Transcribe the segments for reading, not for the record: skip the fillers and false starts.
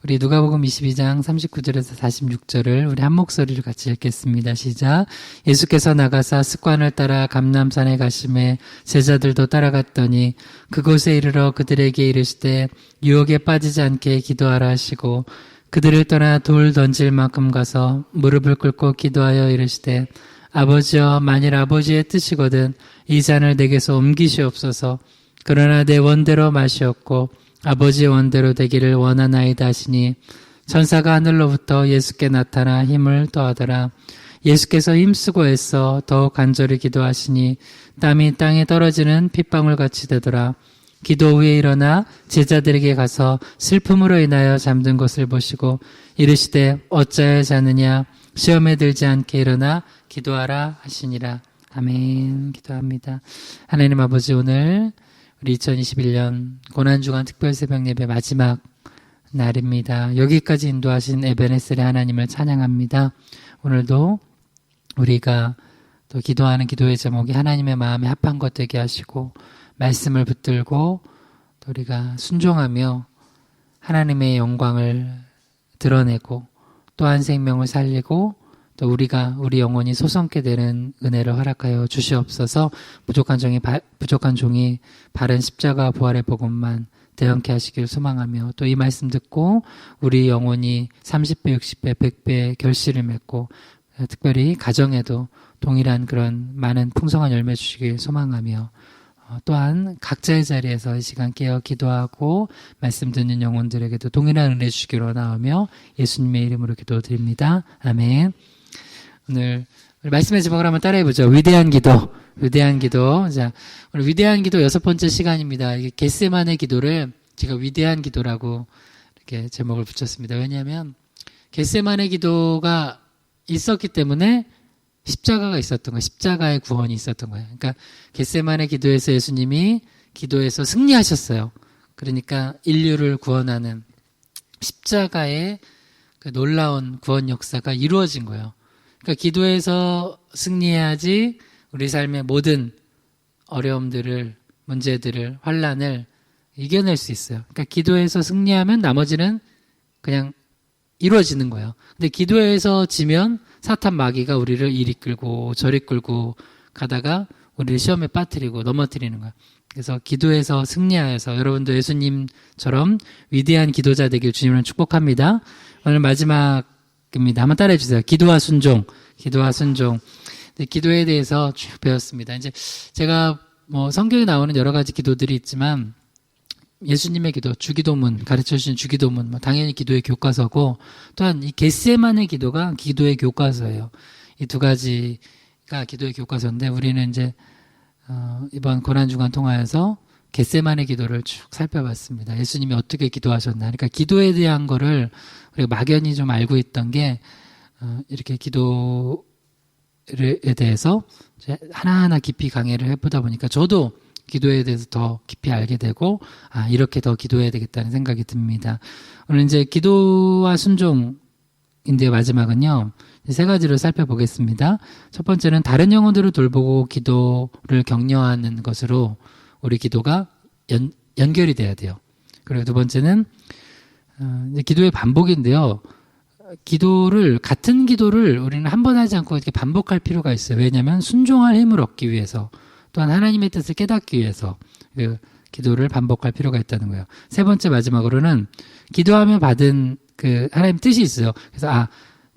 우리 누가복음 22장 39절에서 46절을 우리 한 목소리로 같이 읽겠습니다. 시작. 예수께서 나가사 습관을 따라 감람산에 가심에 제자들도 따라갔더니 그곳에 이르러 그들에게 이르시되 유혹에 빠지지 않게 기도하라 하시고 그들을 떠나 돌 던질 만큼 가서 무릎을 꿇고 기도하여 이르시되 아버지여 만일 아버지의 뜻이거든 이 잔을 내게서 옮기시옵소서. 그러나 내 원대로 마시옵고 아버지의 원대로 되기를 원하나이다 하시니 천사가 하늘로부터 예수께 나타나 힘을 더하더라. 예수께서 힘쓰고 애써 더욱 간절히 기도하시니 땀이 땅에 떨어지는 핏방울같이 되더라. 기도 후에 일어나 제자들에게 가서 슬픔으로 인하여 잠든 것을 보시고 이르시되 어찌하여 자느냐 시험에 들지 않게 일어나 기도하라 하시니라. 아멘. 기도합니다. 하나님 아버지, 오늘 우리 2021년 고난주간 특별새벽예배 마지막 날입니다. 여기까지 인도하신 에베네셀의 하나님을 찬양합니다. 오늘도 우리가 또 기도하는 기도의 제목이 하나님의 마음에 합한 것 되게 하시고 말씀을 붙들고 또 우리가 순종하며 하나님의 영광을 드러내고 또한 생명을 살리고 또 우리 영혼이 소성케 되는 은혜를 허락하여 주시옵소서. 부족한 종이 바른 십자가 부활의 복음만 대언케 하시길 소망하며 또 이 말씀 듣고 우리 영혼이 30배, 60배, 100배의 결실을 맺고 특별히 가정에도 동일한 그런 많은 풍성한 열매 주시길 소망하며 또한 각자의 자리에서 이 시간 깨어 기도하고 말씀 듣는 영혼들에게도 동일한 은혜 주시기로 나오며 예수님의 이름으로 기도드립니다. 아멘. 오늘 말씀의 제목을 한번 따라해보죠. 위대한 기도. 자, 오늘 위대한 기도 6번째 시간입니다. 이게 겟세마네 기도를 제가 위대한 기도라고 이렇게 제목을 붙였습니다. 왜냐하면 겟세마네 기도가 있었기 때문에 십자가가 있었던 거예요. 십자가의 구원이 있었던 거예요. 그러니까 겟세마네 기도에서 예수님이 기도에서 승리하셨어요. 그러니까 인류를 구원하는 십자가의 그 놀라운 구원 역사가 이루어진 거예요. 그러니까 기도에서 승리해야지 우리 삶의 모든 어려움들을, 문제들을, 환난을 이겨낼 수 있어요. 그러니까 기도에서 승리하면 나머지는 그냥 이루어지는 거예요. 근데 기도에서 지면 사탄 마귀가 우리를 이리 끌고 저리 끌고 가다가 우리를 시험에 빠뜨리고 넘어뜨리는 거예요. 그래서 기도에서 승리하여서 여러분도 예수님처럼 위대한 기도자 되길 주님을 축복합니다. 오늘 마지막입니다. 한번 따라해 주세요. 기도와 순종. 기도에 대해서 쭉 배웠습니다. 이제 제가 성경에 나오는 여러 가지 기도들이 있지만 예수님의 기도, 주기도문, 가르쳐 주신 주기도문, 당연히 기도의 교과서고 또한 이 겟세마네 기도가 기도의 교과서예요. 이 두 가지가 기도의 교과서인데 우리는 이제 이번 고난주간 통하여서 겟세마네 기도를 쭉 살펴봤습니다. 예수님이 어떻게 기도하셨나. 그러니까 기도에 대한 거를 우리가 막연히 좀 알고 있던 게 이렇게 기도에 대해서 하나하나 깊이 강의를 해보다 보니까 저도 기도에 대해서 더 깊이 알게 되고 이렇게 더 기도해야 되겠다는 생각이 듭니다. 오늘 이제 기도와 순종인데 마지막은요. 세 가지를 살펴보겠습니다. 첫 번째는 다른 영혼들을 돌보고 기도를 격려하는 것으로 우리 기도가 연결이 돼야 돼요. 그리고 두 번째는 이제 기도의 반복인데요. 같은 기도를 우리는 한 번 하지 않고 이렇게 반복할 필요가 있어요. 왜냐하면 순종할 힘을 얻기 위해서 또한 하나님의 뜻을 깨닫기 위해서 그 기도를 반복할 필요가 있다는 거예요. 세 번째 마지막으로는 기도하며 받은 그 하나님의 뜻이 있어요. 그래서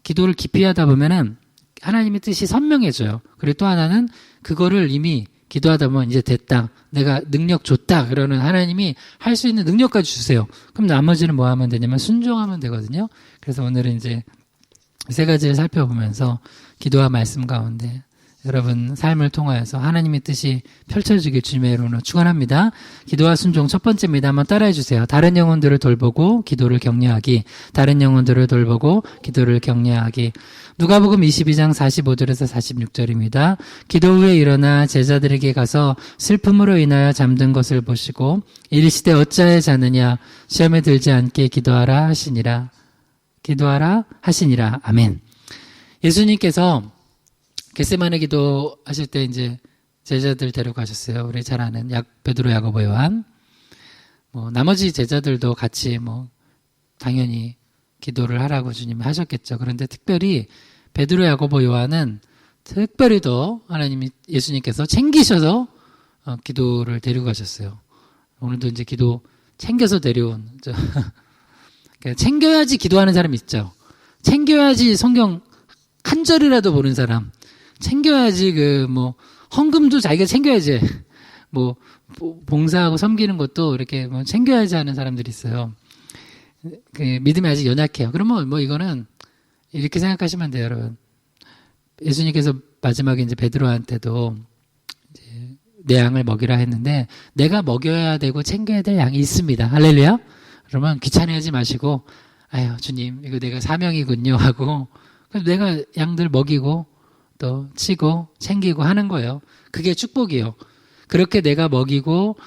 기도를 깊이 하다 보면은 하나님의 뜻이 선명해져요. 그리고 또 하나는 그거를 이미 기도하다 보면 이제 됐다. 내가 능력 줬다. 그러는 하나님이 할 수 있는 능력까지 주세요. 그럼 나머지는 뭐 하면 되냐면 순종하면 되거든요. 그래서 오늘은 이제 세 가지를 살펴보면서 기도와 말씀 가운데 여러분 삶을 통하여서 하나님의 뜻이 펼쳐지길 주님의 이름으로 축원합니다. 기도와 순종 첫 번째입니다. 한번 따라해 주세요. 다른 영혼들을 돌보고 기도를 격려하기. 다른 영혼들을 돌보고 기도를 격려하기. 누가복음 22장 45절에서 46절입니다. 기도 후에 일어나 제자들에게 가서 슬픔으로 인하여 잠든 것을 보시고 이르시되 어찌하여 자느냐 시험에 들지 않게 기도하라 하시니라. 아멘. 예수님께서 겟세마네 기도 하실 때 이제 제자들 데려가셨어요. 우리 잘 아는 베드로, 야고보, 요한. 나머지 제자들도 같이 당연히 기도를 하라고 주님이 하셨겠죠. 그런데 특별히 베드로, 야고보, 요한은 특별히 더 하나님이 예수님께서 챙기셔서 기도를 데리고 가셨어요. 오늘도 이제 기도 챙겨서 데려온 챙겨야지 기도하는 사람 있죠. 챙겨야지 성경 한 절이라도 보는 사람, 챙겨야지 헌금도 자기가 챙겨야지, 봉사하고 섬기는 것도 이렇게 챙겨야지 하는 사람들이 있어요. 믿음이 아직 연약해요. 그러면 이거는 이렇게 생각하시면 돼요, 여러분. 예수님께서 마지막에 이제 베드로한테도 이제 내 양을 먹이라 했는데 내가 먹여야 되고 챙겨야 될 양이 있습니다. 할렐루야. 그러면 귀찮아하지 마시고 아유 주님 이거 내가 사명이군요 하고 내가 양들 먹이고 또 치고 챙기고 하는 거예요. 그게 축복이에요. 그렇게 내가 먹이고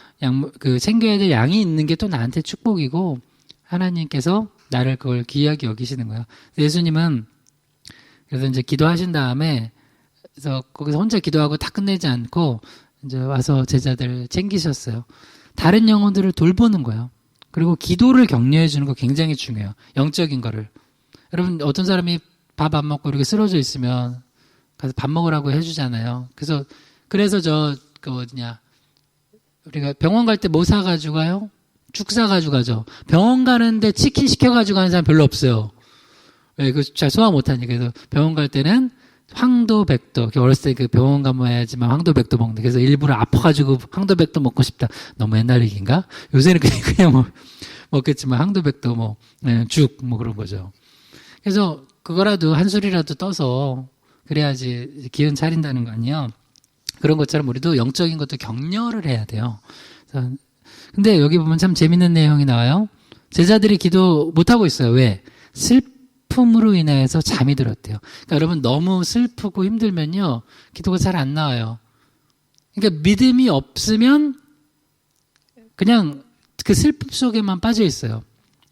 챙겨야 될 양이 있는 게 또 나한테 축복이고 하나님께서 나를 그걸 귀하게 여기시는 거예요. 예수님은 그래서 이제 기도하신 다음에 그래서 거기서 혼자 기도하고 다 끝내지 않고 이제 와서 제자들 챙기셨어요. 다른 영혼들을 돌보는 거예요. 그리고 기도를 격려해 주는 거 굉장히 중요해요. 영적인 거를. 여러분 어떤 사람이 밥 안 먹고 이렇게 쓰러져 있으면 가서 밥 먹으라고 해주잖아요. 그래서 우리가 병원 갈 때 뭐 사가지고 가요? 죽 사가지고 가죠. 병원 가는데 치킨 시켜가지고 가는 사람 별로 없어요. 왜? 그거 잘 소화 못하니까. 그래서 병원 갈 때는 황도백도, 어렸을 때 병원 가면 해야지만 황도백도 먹는데, 그래서 일부러 아파가지고 황도백도 먹고 싶다. 너무 옛날 얘기인가? 요새는 그냥 먹겠지만 황도백도 죽, 그런 거죠. 그래서 그거라도 한 술이라도 떠서 그래야지 기운 차린다는 거 아니에요? 그런 것처럼 우리도 영적인 것도 격려를 해야 돼요. 근데 여기 보면 참 재밌는 내용이 나와요. 제자들이 기도 못하고 있어요. 왜? 슬픔으로 인해서 잠이 들었대요. 그러니까 여러분 너무 슬프고 힘들면요. 기도가 잘 안 나와요. 그러니까 믿음이 없으면 그냥 그 슬픔 속에만 빠져 있어요.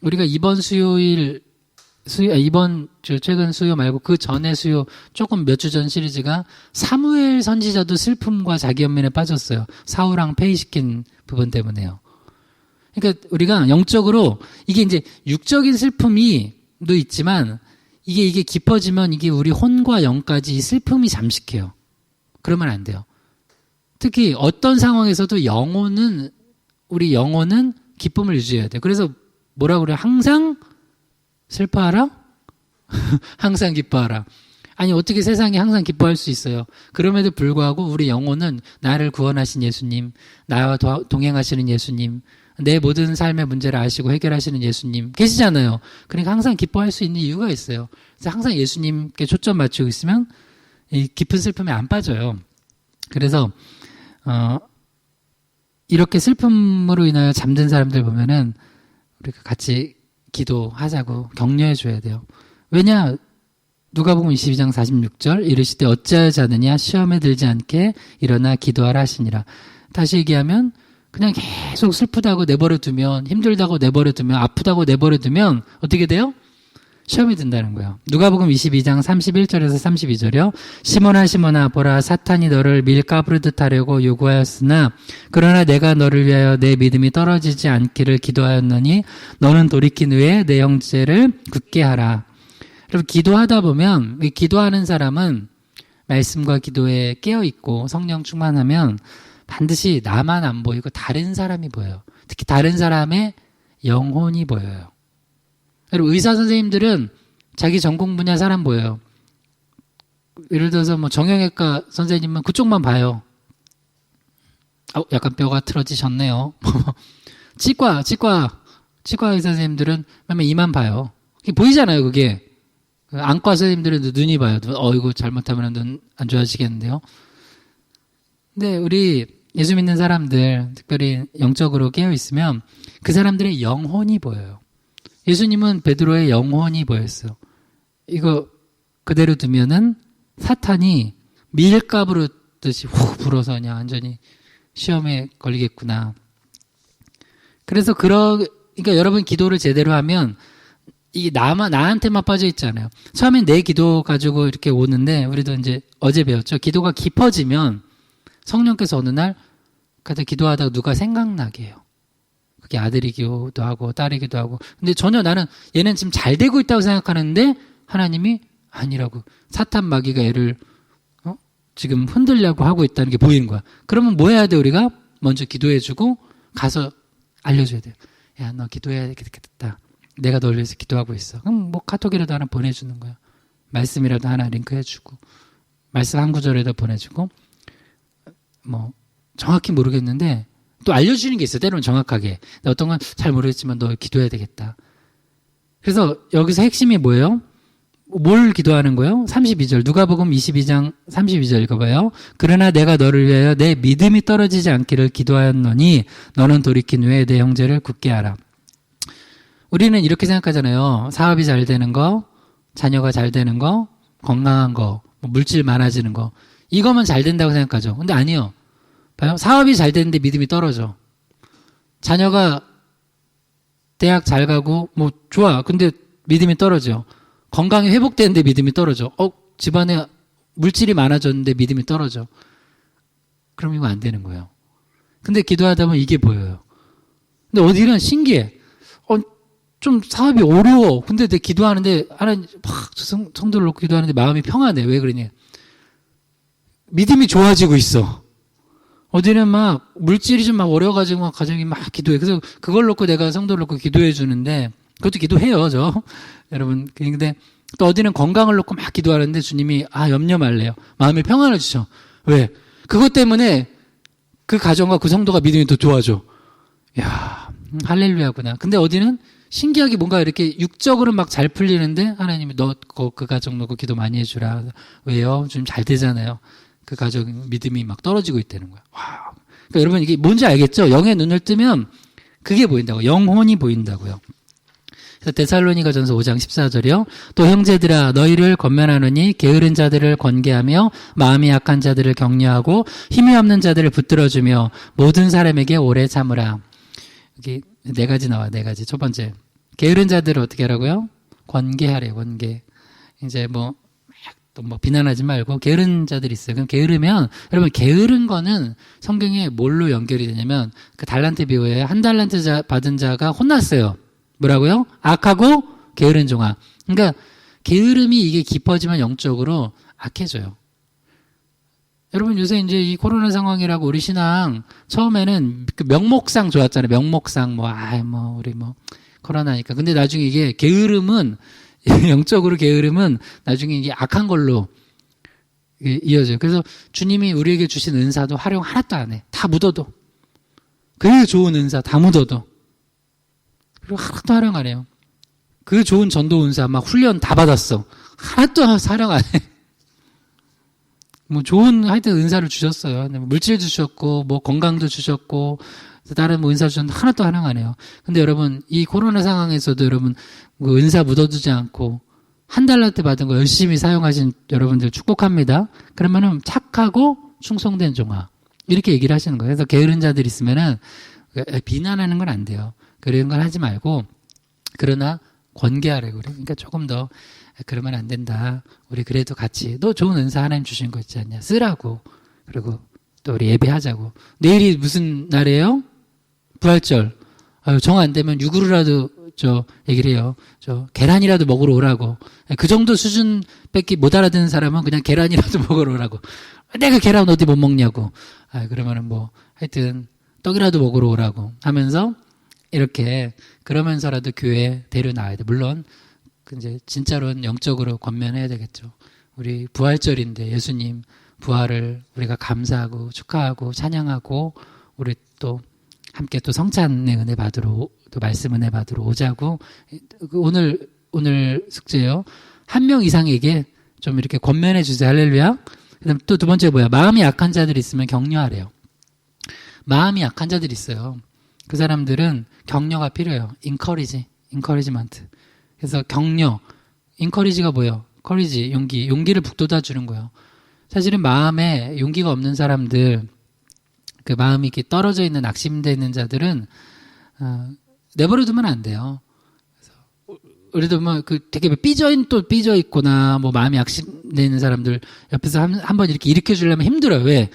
우리가 이번 최근 수요 말고 그 전에 수요 조금 몇 주 전 시리즈가 사무엘 선지자도 슬픔과 자기 연민에 빠졌어요. 사울왕 폐위시킨 부분 때문에요. 그러니까 우리가 영적으로 이게 이제 육적인 슬픔이도 있지만 이게 깊어지면 이게 우리 혼과 영까지 이 슬픔이 잠식해요. 그러면 안 돼요. 특히 어떤 상황에서도 우리 영혼은 기쁨을 유지해야 돼요. 그래서 뭐라고 그래요? 항상 슬퍼하라? 항상 기뻐하라. 아니 어떻게 세상에 항상 기뻐할 수 있어요. 그럼에도 불구하고 우리 영혼은 나를 구원하신 예수님, 나와 동행하시는 예수님, 내 모든 삶의 문제를 아시고 해결하시는 예수님 계시잖아요. 그러니까 항상 기뻐할 수 있는 이유가 있어요. 그래서 항상 예수님께 초점 맞추고 있으면 이 깊은 슬픔에 안 빠져요. 그래서 이렇게 슬픔으로 인하여 잠든 사람들 보면은 우리가 같이 기도하자고 격려해 줘야 돼요. 왜냐? 누가복음 22장 46절 이르시되 어찌하여 자느냐 시험에 들지 않게 일어나 기도하라 하시니라. 다시 얘기하면 그냥 계속 슬프다고 내버려 두면, 힘들다고 내버려 두면, 아프다고 내버려 두면 어떻게 돼요? 시험이 든다는 거예요. 누가복음 22장 31절에서 32절이요. 시몬아 시몬아 보라 사탄이 너를 밀가부르듯 하려고 요구하였으나 그러나 내가 너를 위하여 내 믿음이 떨어지지 않기를 기도하였노니 너는 돌이킨 후에 내 형제를 굳게 하라. 여러분 기도하다 보면 기도하는 사람은 말씀과 기도에 깨어있고 성령 충만하면 반드시 나만 안 보이고 다른 사람이 보여요. 특히 다른 사람의 영혼이 보여요. 여러분 의사 선생님들은 자기 전공 분야 사람 보여요. 예를 들어서 정형외과 선생님은 그쪽만 봐요. 약간 뼈가 틀어지셨네요. 치과 의사 선생님들은 맨날 이만 봐요. 그게 보이잖아요, 그게. 안과 선생님들은 눈이 봐요. 이거 잘못하면 눈 안 좋아지겠는데요. 근데 우리 예수 믿는 사람들, 특별히 영적으로 깨어있으면 그 사람들의 영혼이 보여요. 예수님은 베드로의 영혼이 보였어요. 이거 그대로 두면은 사탄이 밀가부르듯이 훅 불어서 그냥 완전히 시험에 걸리겠구나. 그래서 그러니까 여러분 기도를 제대로 하면 이게 나한테만 빠져 있잖아요. 처음엔 내 기도 가지고 이렇게 오는데 우리도 이제 어제 배웠죠. 기도가 깊어지면 성령께서 어느 날 기도하다가 누가 생각나게 해요. 그게 아들이기도 하고 딸이기도 하고. 근데 전혀 나는 얘는 지금 잘 되고 있다고 생각하는데 하나님이 아니라고. 사탄 마귀가 얘를 지금 흔들려고 하고 있다는 게 보이는 거야. 그러면 뭐 해야 돼? 우리가 먼저 기도해주고 가서 알려줘야 돼요. 야, 너 기도해야 되겠다. 내가 널 위해서 기도하고 있어. 그럼 뭐 카톡이라도 하나 보내주는 거야. 말씀이라도 하나 링크해주고, 말씀 한 구절에다 보내주고, 뭐 정확히 모르겠는데 또 알려주는 게 있어. 때로는 정확하게. 어떤 건 잘 모르겠지만 너 기도해야 되겠다. 그래서 여기서 핵심이 뭐예요? 뭘 기도하는 거예요? 32절 누가복음 22장 32절 읽어봐요. 그러나 내가 너를 위하여 내 믿음이 떨어지지 않기를 기도하였노니 너는 돌이킨 후에 내 형제를 굳게 하라. 우리는 이렇게 생각하잖아요. 사업이 잘 되는 거, 자녀가 잘 되는 거, 건강한 거, 물질 많아지는 거, 이거면 잘 된다고 생각하죠. 근데 아니요. 봐요. 사업이 잘 되는데 믿음이 떨어져. 자녀가 대학 잘 가고 뭐 좋아. 근데 믿음이 떨어져. 건강이 회복되는데 믿음이 떨어져. 집안에 물질이 많아졌는데 믿음이 떨어져. 그럼 이거 안 되는 거예요. 근데 기도하다 보면 이게 보여요. 근데 어디는 신기해. 좀 사업이 어려워. 근데 내 기도하는데 하나님 막 성도를 놓고 기도하는데 마음이 평안해. 왜 그러냐? 믿음이 좋아지고 있어. 어디는 막 물질이 좀 막 어려워가지고 막 가정이 막 기도해. 그래서 그걸 놓고 내가 성도를 놓고 기도해 주는데 그것도 기도해요, 저. 여러분. 근데 또 어디는 건강을 놓고 막 기도하는데 주님이 염려 말래요. 마음에 평안을 주셔. 왜? 그것 때문에 그 가정과 그 성도가 믿음이 더 좋아져. 야, 할렐루야구나. 근데 어디는 신기하게 뭔가 이렇게 육적으로 막 잘 풀리는데 하나님이 너 그 가정 놓고 기도 많이 해주라. 왜요? 좀 잘 되잖아요. 그 가정 믿음이 막 떨어지고 있다는 거야. 와. 그러니까 여러분 이게 뭔지 알겠죠? 영의 눈을 뜨면 그게 보인다고. 영혼이 보인다고요. 그래서 데살로니가전서 5장 14절이요. 또 형제들아 너희를 권면하노니 게으른 자들을 권계하며 마음이 약한 자들을 격려하고 힘이 없는 자들을 붙들어주며 모든 사람에게 오래 참으라. 여기 네 가지 나와. 네 가지. 첫 번째 게으른 자들을 어떻게 하라고요? 권계하래. 권계. 이제 또 비난하지 말고 게으른 자들이 있어요. 그럼 게으르면 여러분 게으른 거는 성경에 뭘로 연결이 되냐면 그 달란트 비유에 한 달란트 받은 자가 혼났어요. 뭐라고요? 악하고 게으른 종아. 그러니까 게으름이 이게 깊어지면 영적으로 악해져요. 여러분 요새 이제 이 코로나 상황이라고 우리 신앙 처음에는 그 명목상 좋았잖아요. 명목상 우리 코로나니까. 근데 나중에 이게 게으름은 영적으로 게으름은 나중에 이게 악한 걸로 이어져요. 그래서 주님이 우리에게 주신 은사도 활용 하나도 안 해. 다 묻어도. 그 좋은 은사 다 묻어도. 그리고 하나도 활용 안 해요. 그 좋은 전도 은사 막 훈련 다 받았어. 하나도 활용 안 해. 좋은 하여튼 은사를 주셨어요. 물질도 주셨고 건강도 주셨고 다른 은사 주셨는데 하나도 활용 안 해요. 근데 여러분 이 코로나 상황에서도 여러분 그 은사 묻어두지 않고 한 달란트 받은 거 열심히 사용하신 여러분들 축복합니다. 그러면은 착하고 충성된 종아 이렇게 얘기를 하시는 거예요. 그래서 게으른 자들 있으면은 비난하는 건 안 돼요. 그런 건 하지 말고 그러나 권계하라고 그래. 그러니까 조금 더 그러면 안 된다. 우리 그래도 같이 너 좋은 은사 하나님 주신 거 있지 않냐 쓰라고. 그리고 또 우리 예배하자고. 내일이 무슨 날이에요? 부활절. 정 안 되면 육으로라도 얘기를 해요. 계란이라도 먹으러 오라고. 그 정도 수준밖에 못 알아듣는 사람은 그냥 계란이라도 먹으러 오라고. 내가 계란 어디 못 먹냐고. 그러면은 하여튼 떡이라도 먹으러 오라고 하면서 이렇게 그러면서라도 교회에 데려나와야 돼. 물론 이제 진짜로는 영적으로 권면해야 되겠죠. 우리 부활절인데 예수님 부활을 우리가 감사하고 축하하고 찬양하고 우리 또 함께 또 성찬의 은혜 받으러 또 말씀 은혜 받으러 오자고. 오늘 숙제요. 한 명 이상에게 좀 이렇게 권면해 주세요. 할렐루야. 그다음 또 두 번째 뭐야? 마음이 약한 자들이 있으면 격려하래요. 마음이 약한 자들이 있어요. 그 사람들은 격려가 필요해요. encouragement. 그래서 격려. encourage가 뭐예요? courage, 용기를 북돋아 주는 거예요. 사실은 마음에 용기가 없는 사람들, 그 마음이 이렇게 떨어져 있는 낙심되어 있는 자들은 내버려 두면 안 돼요. 그래서 우리도 되게 삐져 있거나 마음이 약심되는 사람들 옆에서 한번 이렇게 일으켜 주려면 힘들어요. 왜?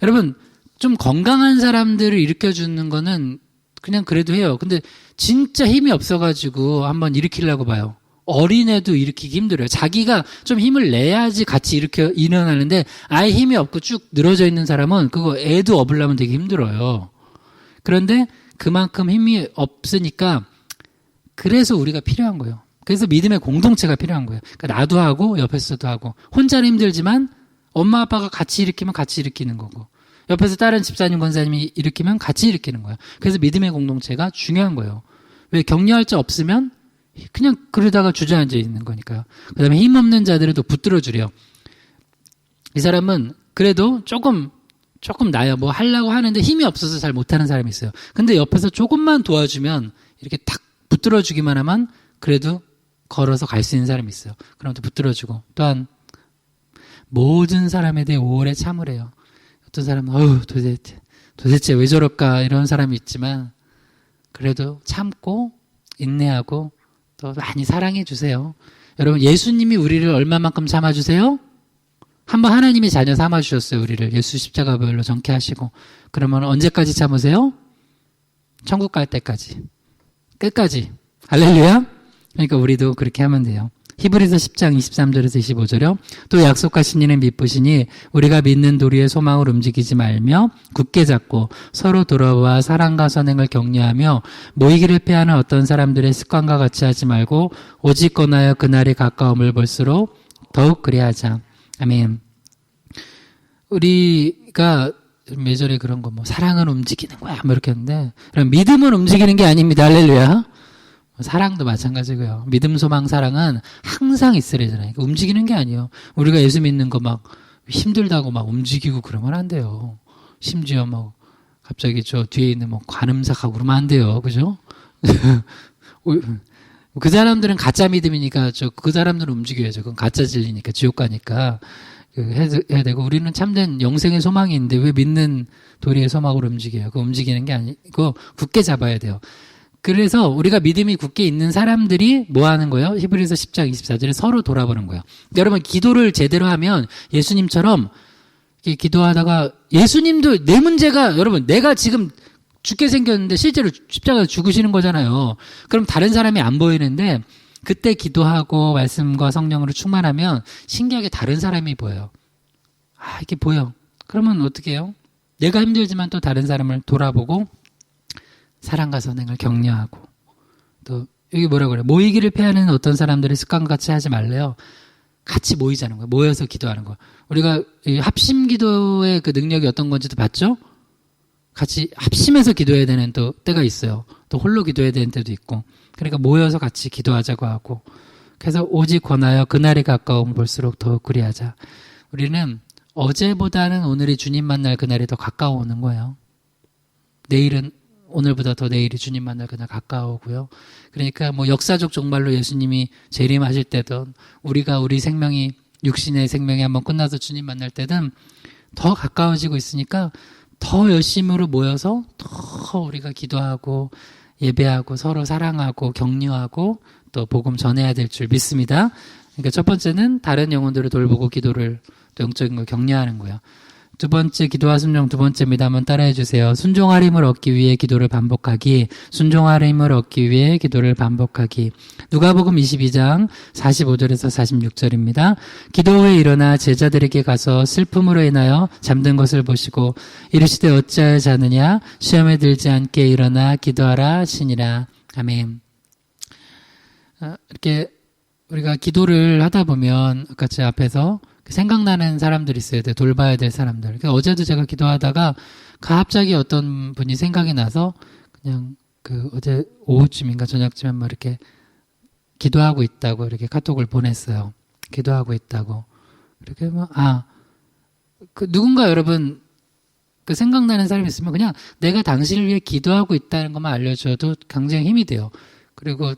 여러분 좀 건강한 사람들을 일으켜 주는 거는 그냥 그래도 해요. 근데 진짜 힘이 없어가지고 한번 일으키려고 봐요. 어린애도 일으키기 힘들어요. 자기가 좀 힘을 내야지 같이 이렇게 일어나는데 아예 힘이 없고 쭉 늘어져 있는 사람은 그거 애도 업으려면 되게 힘들어요. 그런데 그만큼 힘이 없으니까 그래서 우리가 필요한 거예요. 그래서 믿음의 공동체가 필요한 거예요. 그러니까 나도 하고 옆에서도 하고 혼자는 힘들지만 엄마 아빠가 같이 일으키면 같이 일으키는 거고 옆에서 다른 집사님 권사님이 일으키면 같이 일으키는 거예요. 그래서 믿음의 공동체가 중요한 거예요. 왜 격려할 자 없으면 그냥 그러다가 주저앉아 있는 거니까요. 그 다음에 힘없는 자들은 또 붙들어 주래요. 이 사람은 그래도 조금 나요. 뭐 하려고 하는데 힘이 없어서 잘 못하는 사람이 있어요. 근데 옆에서 조금만 도와주면 이렇게 탁 붙들어 주기만 하면 그래도 걸어서 갈 수 있는 사람이 있어요. 그럼 또 붙들어 주고 또한 모든 사람에 대해 오래 참으래요. 어떤 사람은 도대체 왜 저럴까 이런 사람이 있지만 그래도 참고 인내하고 또 많이 사랑해 주세요. 여러분 예수님이 우리를 얼마만큼 참아주세요? 한번 하나님의 자녀 삼아주셨어요. 우리를 예수 십자가별로 정케 하시고 그러면 언제까지 참으세요? 천국 갈 때까지 끝까지 할렐루야. 그러니까 우리도 그렇게 하면 돼요. 히브리서 10장 23절에서 25절이요. 또 약속하신 이는 미쁘시니 우리가 믿는 도리의 소망을 움직이지 말며 굳게 잡고 서로 돌아와 사랑과 선행을 격려하며 모이기를 피하는 어떤 사람들의 습관과 같이 하지 말고 오직 권하여 그날이 가까움을 볼수록 더욱 그리하자. 아멘. 우리가 예전에 그런 거 사랑은 움직이는 거야 이렇게 했는데 그럼 믿음은 움직이는 게 아닙니다. 할렐루야. 사랑도 마찬가지고요. 믿음, 소망, 사랑은 항상 있으래잖아요. 움직이는 게 아니에요. 우리가 예수 믿는 거 힘들다고 움직이고 그러면 안 돼요. 심지어 갑자기 저 뒤에 있는 관음사 가고 그러면 안 돼요. 그죠? 그 사람들은 가짜 믿음이니까 그 사람들은 움직여야죠. 그건 가짜 진리니까 지옥 가니까 해야 되고 우리는 참된 영생의 소망이 있는데 왜 믿는 도리의 소망으로 움직여요? 그 움직이는 게 아니고 굳게 잡아야 돼요. 그래서 우리가 믿음이 굳게 있는 사람들이 뭐 하는 거예요? 히브리서 10장 24절에 서로 돌아보는 거예요. 여러분 기도를 제대로 하면 예수님처럼 기도하다가 예수님도 내 문제가 여러분 내가 지금 죽게 생겼는데 실제로 십자가에서 죽으시는 거잖아요. 그럼 다른 사람이 안 보이는데 그때 기도하고 말씀과 성령으로 충만하면 신기하게 다른 사람이 보여요. 이게 보여. 그러면 어떻게 해요? 내가 힘들지만 또 다른 사람을 돌아보고 사랑과 선행을 격려하고 또 여기 뭐라고 그래요? 모이기를 피하는 어떤 사람들의 습관과 같이 하지 말래요. 같이 모이자는 거예요. 모여서 기도하는 거예요. 우리가 합심 기도의 그 능력이 어떤 건지도 봤죠? 같이 합심해서 기도해야 되는 또 때가 있어요. 또 홀로 기도해야 되는 때도 있고 그러니까 모여서 같이 기도하자고 하고 그래서 오직 권하여 그날이 가까움 볼수록 더욱 그리하자. 우리는 어제보다는 오늘이 주님 만날 그날이 더 가까워오는 거예요. 내일은 오늘보다 더 내일이 주님 만날 그날 가까워오고요. 그러니까 역사적 종말로 예수님이 재림하실 때든 우리가 우리 생명이 육신의 생명이 한번 끝나서 주님 만날 때든 더 가까워지고 있으니까 더 열심으로 모여서 더 우리가 기도하고 예배하고 서로 사랑하고 격려하고 또 복음 전해야 될 줄 믿습니다. 그러니까 첫 번째는 다른 영혼들을 돌보고 기도를 또 영적인 걸 격려하는 거예요. 두 번째 기도와 순종 두 번째입니다. 한번 따라해 주세요. 순종하림을 얻기 위해 기도를 반복하기. 순종하림을 얻기 위해 기도를 반복하기. 누가복음 22장 45절에서 46절입니다. 기도 후에 일어나 제자들에게 가서 슬픔으로 인하여 잠든 것을 보시고 이르시되 어찌하여 자느냐 시험에 들지 않게 일어나 기도하라 하시니라. 아멘. 이렇게 우리가 기도를 하다 보면 아까 제 앞에서 생각나는 사람들이 있어야 돼. 돌봐야 될 사람들. 그러니까 어제도 제가 기도하다가 갑자기 어떤 분이 생각이 나서 그냥 어제 오후쯤인가 저녁쯤에 이렇게 기도하고 있다고 이렇게 카톡을 보냈어요. 기도하고 있다고. 이렇게 누군가 여러분 생각나는 사람이 있으면 그냥 내가 당신을 위해 기도하고 있다는 것만 알려줘도 굉장히 힘이 돼요. 그리고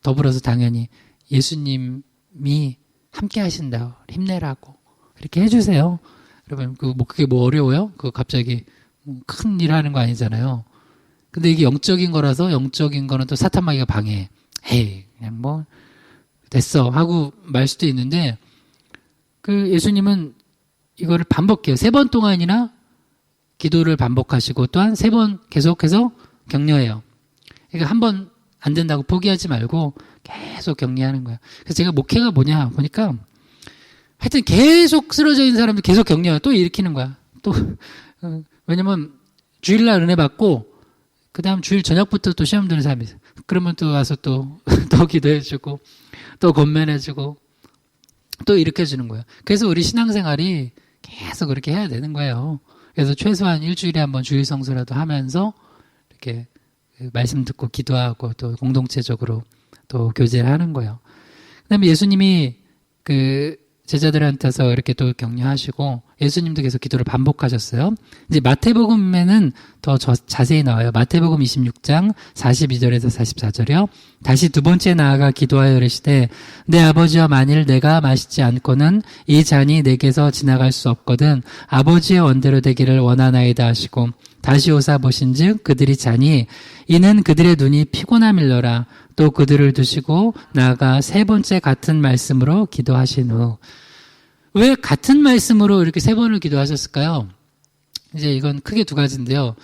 더불어서 당연히 예수님이 함께 하신다. 힘내라고. 이렇게 해주세요. 여러분, 그게 어려워요? 갑자기 큰 일 하는 거 아니잖아요. 근데 이게 영적인 거라서 영적인 거는 또 사탄 마귀가 방해해. 에이, 그냥 됐어. 하고 말 수도 있는데, 예수님은 이거를 반복해요. 3번 동안이나 기도를 반복하시고 또한 3번 계속해서 격려해요. 그러니까 한번 안 된다고 포기하지 말고 계속 격려하는 거야. 그래서 제가 목회가 뭐냐 보니까 하여튼 계속 쓰러져 있는 사람들 계속 격려 또 일으키는 거야. 또 왜냐면 주일날 은혜 받고 그 다음 주일 저녁부터 또 시험 드는 사람이 있어요. 그러면 또 와서 또 기도해주고 또 권면해주고 또 일으켜주는 거예요. 그래서 우리 신앙생활이 계속 그렇게 해야 되는 거예요. 그래서 최소한 일주일에 한번 주일 성수라도 하면서 이렇게 말씀 듣고 기도하고 또 공동체적으로 또 교제를 하는 거예요. 그다음에 예수님이 그 제자들한테서 이렇게 또 격려하시고 예수님도 계속 기도를 반복하셨어요. 이제 마태복음에는 더 자세히 나와요. 마태복음 26장 42절에서 44절이요. 다시 두 번째 나아가 기도하여 이르시되 내 아버지여 만일 내가 마시지 않고는 이 잔이 내게서 지나갈 수 없거든 아버지의 원대로 되기를 원하나이다 하시고 다시 오사 보신즉 그들이 자니 이는 그들의 눈이 피곤함일러라. 또 그들을 두시고 나아가 세 번째 같은 말씀으로 기도하신 후. 왜 같은 말씀으로 이렇게 세 번을 기도하셨을까요? 이제 이건 크게 두 가지인데요.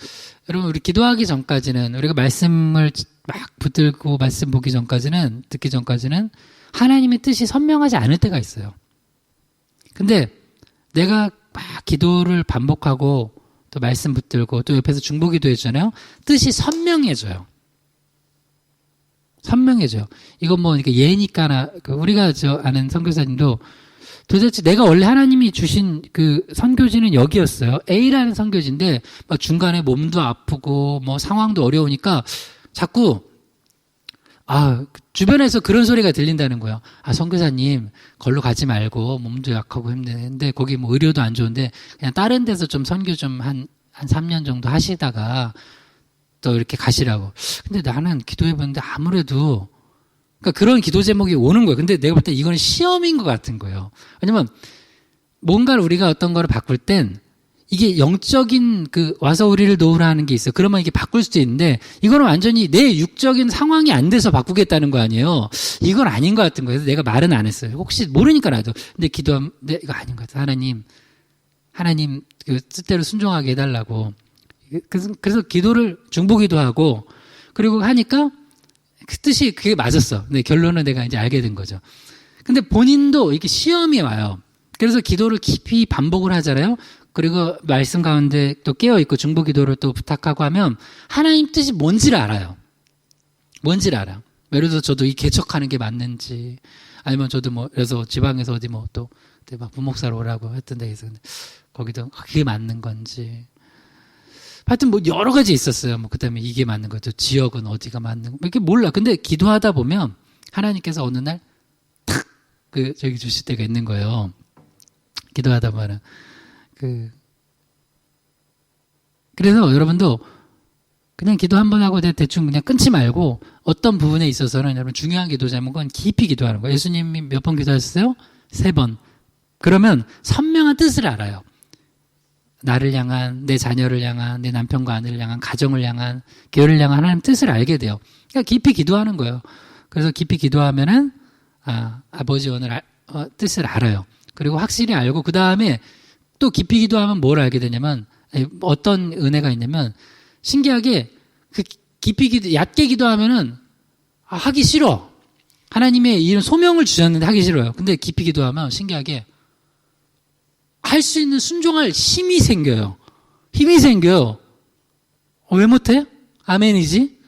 여러분 우리 기도하기 전까지는 우리가 말씀을 막 붙들고 말씀 보기 전까지는 듣기 전까지는 하나님의 뜻이 선명하지 않을 때가 있어요. 근데 내가 막 기도를 반복하고 또 말씀 붙들고 또 옆에서 중보기도 해주잖아요. 뜻이 선명해져요. 선명해져요. 이건 뭐 이렇게 예니까나 우리가 아는 선교사님도 도대체 내가 원래 하나님이 주신 그 선교지는 여기였어요. A라는 선교지인데 막 중간에 몸도 아프고 뭐 상황도 어려우니까 자꾸 주변에서 그런 소리가 들린다는 거예요. 선교사님 걸로 가지 말고 몸도 약하고 힘든데 거기 뭐 의료도 안 좋은데 그냥 다른 데서 좀 선교 좀 한 3년 정도 하시다가 또 이렇게 가시라고. 근데 나는 기도해봤는데 아무래도 그러니까 그런 기도 제목이 오는 거예요. 근데 내가 볼 때 이거는 시험인 것 같은 거예요. 왜냐면 뭔가를 우리가 어떤 거를 바꿀 땐 이게 영적인 와서 우리를 도우라 하는 게 있어요. 그러면 이게 바꿀 수도 있는데 이거는 완전히 내 육적인 상황이 안 돼서 바꾸겠다는 거 아니에요. 이건 아닌 것 같은 거예요. 그래서 내가 말은 안 했어요. 혹시 모르니까 나도. 근데 기도하면 이거 아닌 것 같아요. 하나님 그 뜻대로 순종하게 해달라고. 그래서 기도를 중보기도 하고 그리고 하니까 그 뜻이 그게 맞았어. 근데 결론은 내가 이제 알게 된 거죠. 근데 본인도 이렇게 시험이 와요. 그래서 기도를 깊이 반복을 하잖아요. 그리고 말씀 가운데 또 깨어있고 중보기도를 또 부탁하고 하면 하나님 뜻이 뭔지를 알아요. 뭔지를 알아요. 예를 들어서 저도 이 개척하는 게 맞는지 아니면 저도 뭐 그래서 지방에서 어디 뭐 또 막 부목사로 오라고 했던 데에서 거기도 그게 맞는 건지 하여튼 뭐 여러 가지 있었어요. 뭐 그다음에 이게 맞는 거죠. 지역은 어디가 맞는 거 이렇게 몰라. 근데 기도하다 보면 하나님께서 어느 날 탁 저기 주실 때가 있는 거예요. 기도하다 보면은 그래서 여러분도 그냥 기도 한 번 하고 대충 그냥 끊지 말고 어떤 부분에 있어서는 여러분 중요한 기도 제목은 깊이 기도하는 거예요. 예수님이 몇 번 기도하셨어요? 3번. 그러면 선명한 뜻을 알아요. 나를 향한, 내 자녀를 향한, 내 남편과 아내를 향한, 가정을 향한, 교회를 향한 하나님 뜻을 알게 돼요. 그러니까 깊이 기도하는 거예요. 그래서 깊이 기도하면은 아버지 오늘 뜻을 알아요. 그리고 확실히 알고 그 다음에 또 깊이 기도하면 뭘 알게 되냐면 어떤 은혜가 있냐면 신기하게 깊이 얕게 기도하면은 하기 싫어. 하나님의 이런 소명을 주셨는데 하기 싫어요. 근데 깊이 기도하면 신기하게 할 수 있는 순종할 힘이 생겨요. 힘이 생겨요. 왜 못해? 아멘이지?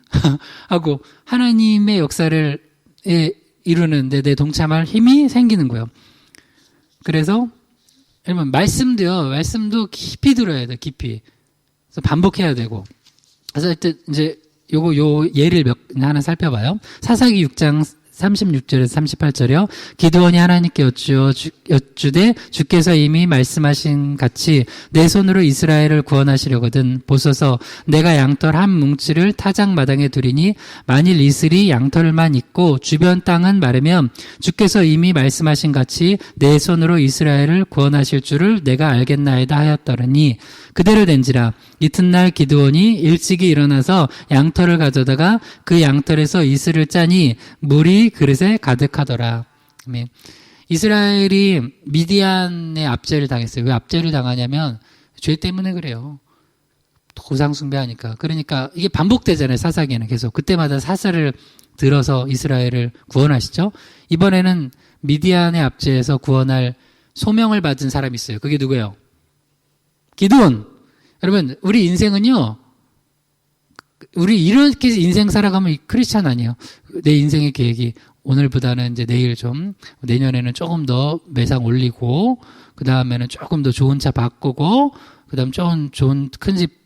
하고 하나님의 역사를 이루는데 내 동참할 힘이 생기는 거예요. 그래서 여러분 말씀도 깊이 들어야 돼. 깊이. 그래서 반복해야 되고. 그래서 이제 요 예를 하나 살펴봐요. 사사기 6장 36절에서 38절이요. 기드온이 하나님께 여쭈되 주께서 이미 말씀하신 같이 내 손으로 이스라엘을 구원하시려거든 보소서 내가 양털 한 뭉치를 타작마당에 두리니 만일 이슬이 양털만 있고 주변 땅은 마르면 주께서 이미 말씀하신 같이 내 손으로 이스라엘을 구원하실 줄을 내가 알겠나이다 하였더니 그대로 된지라. 이튿날 기드온이 일찍이 일어나서 양털을 가져다가 그 양털에서 이슬을 짜니 물이 그릇에 가득하더라. 이스라엘이 미디안의 압제를 당했어요. 왜 압제를 당하냐면 죄 때문에 그래요. 우상 숭배하니까. 그러니까 이게 반복되잖아요. 사사기에는 계속. 그때마다 사사를 들어서 이스라엘을 구원하시죠. 이번에는 미디안의 압제에서 구원할 소명을 받은 사람이 있어요. 그게 누구예요? 기드온. 여러분, 우리 인생은요, 우리 이렇게 인생 살아가면 크리스찬 아니에요. 내 인생의 계획이 오늘보다는 이제 내일 좀, 내년에는 조금 더 매상 올리고, 그 다음에는 조금 더 좋은 차 바꾸고, 그 다음 좀 좋은 큰 집,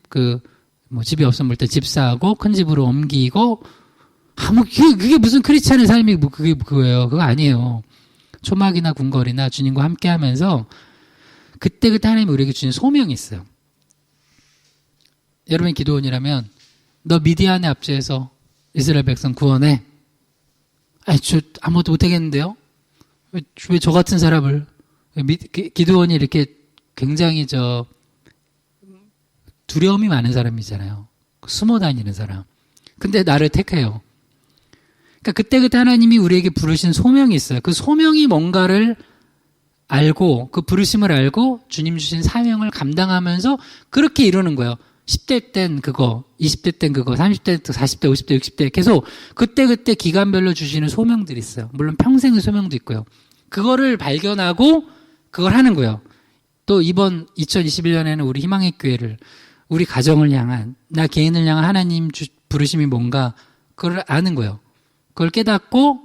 집이 없으면 일단 집 사고, 큰 집으로 옮기고, 그게 무슨 크리스찬의 삶이 그거예요. 그거 아니에요. 초막이나 궁궐이나 주님과 함께 하면서, 그때 하나님이 우리에게 주신 소명이 있어요. 여러분이 기도원이라면, 너 미디안의 압제에서 이스라엘 백성 구원해. 저 아무것도 못하겠는데요? 왜 저 같은 사람을, 기도원이 이렇게 굉장히 두려움이 많은 사람이잖아요. 숨어 다니는 사람. 근데 나를 택해요. 그러니까 그때 하나님이 우리에게 부르신 소명이 있어요. 그 소명이 뭔가를 알고, 그 부르심을 알고 주님 주신 사명을 감당하면서 그렇게 이루는 거예요. 10대 땐 그거, 20대 땐 그거, 30대, 40대, 50대, 60대 계속 그때 기간별로 주시는 소명들이 있어요. 물론 평생의 소명도 있고요. 그거를 발견하고 그걸 하는 거예요. 또 이번 2021년에는 우리 희망의 교회를, 우리 가정을 향한, 나 개인을 향한 하나님 부르심이 뭔가 그걸 아는 거예요. 그걸 깨닫고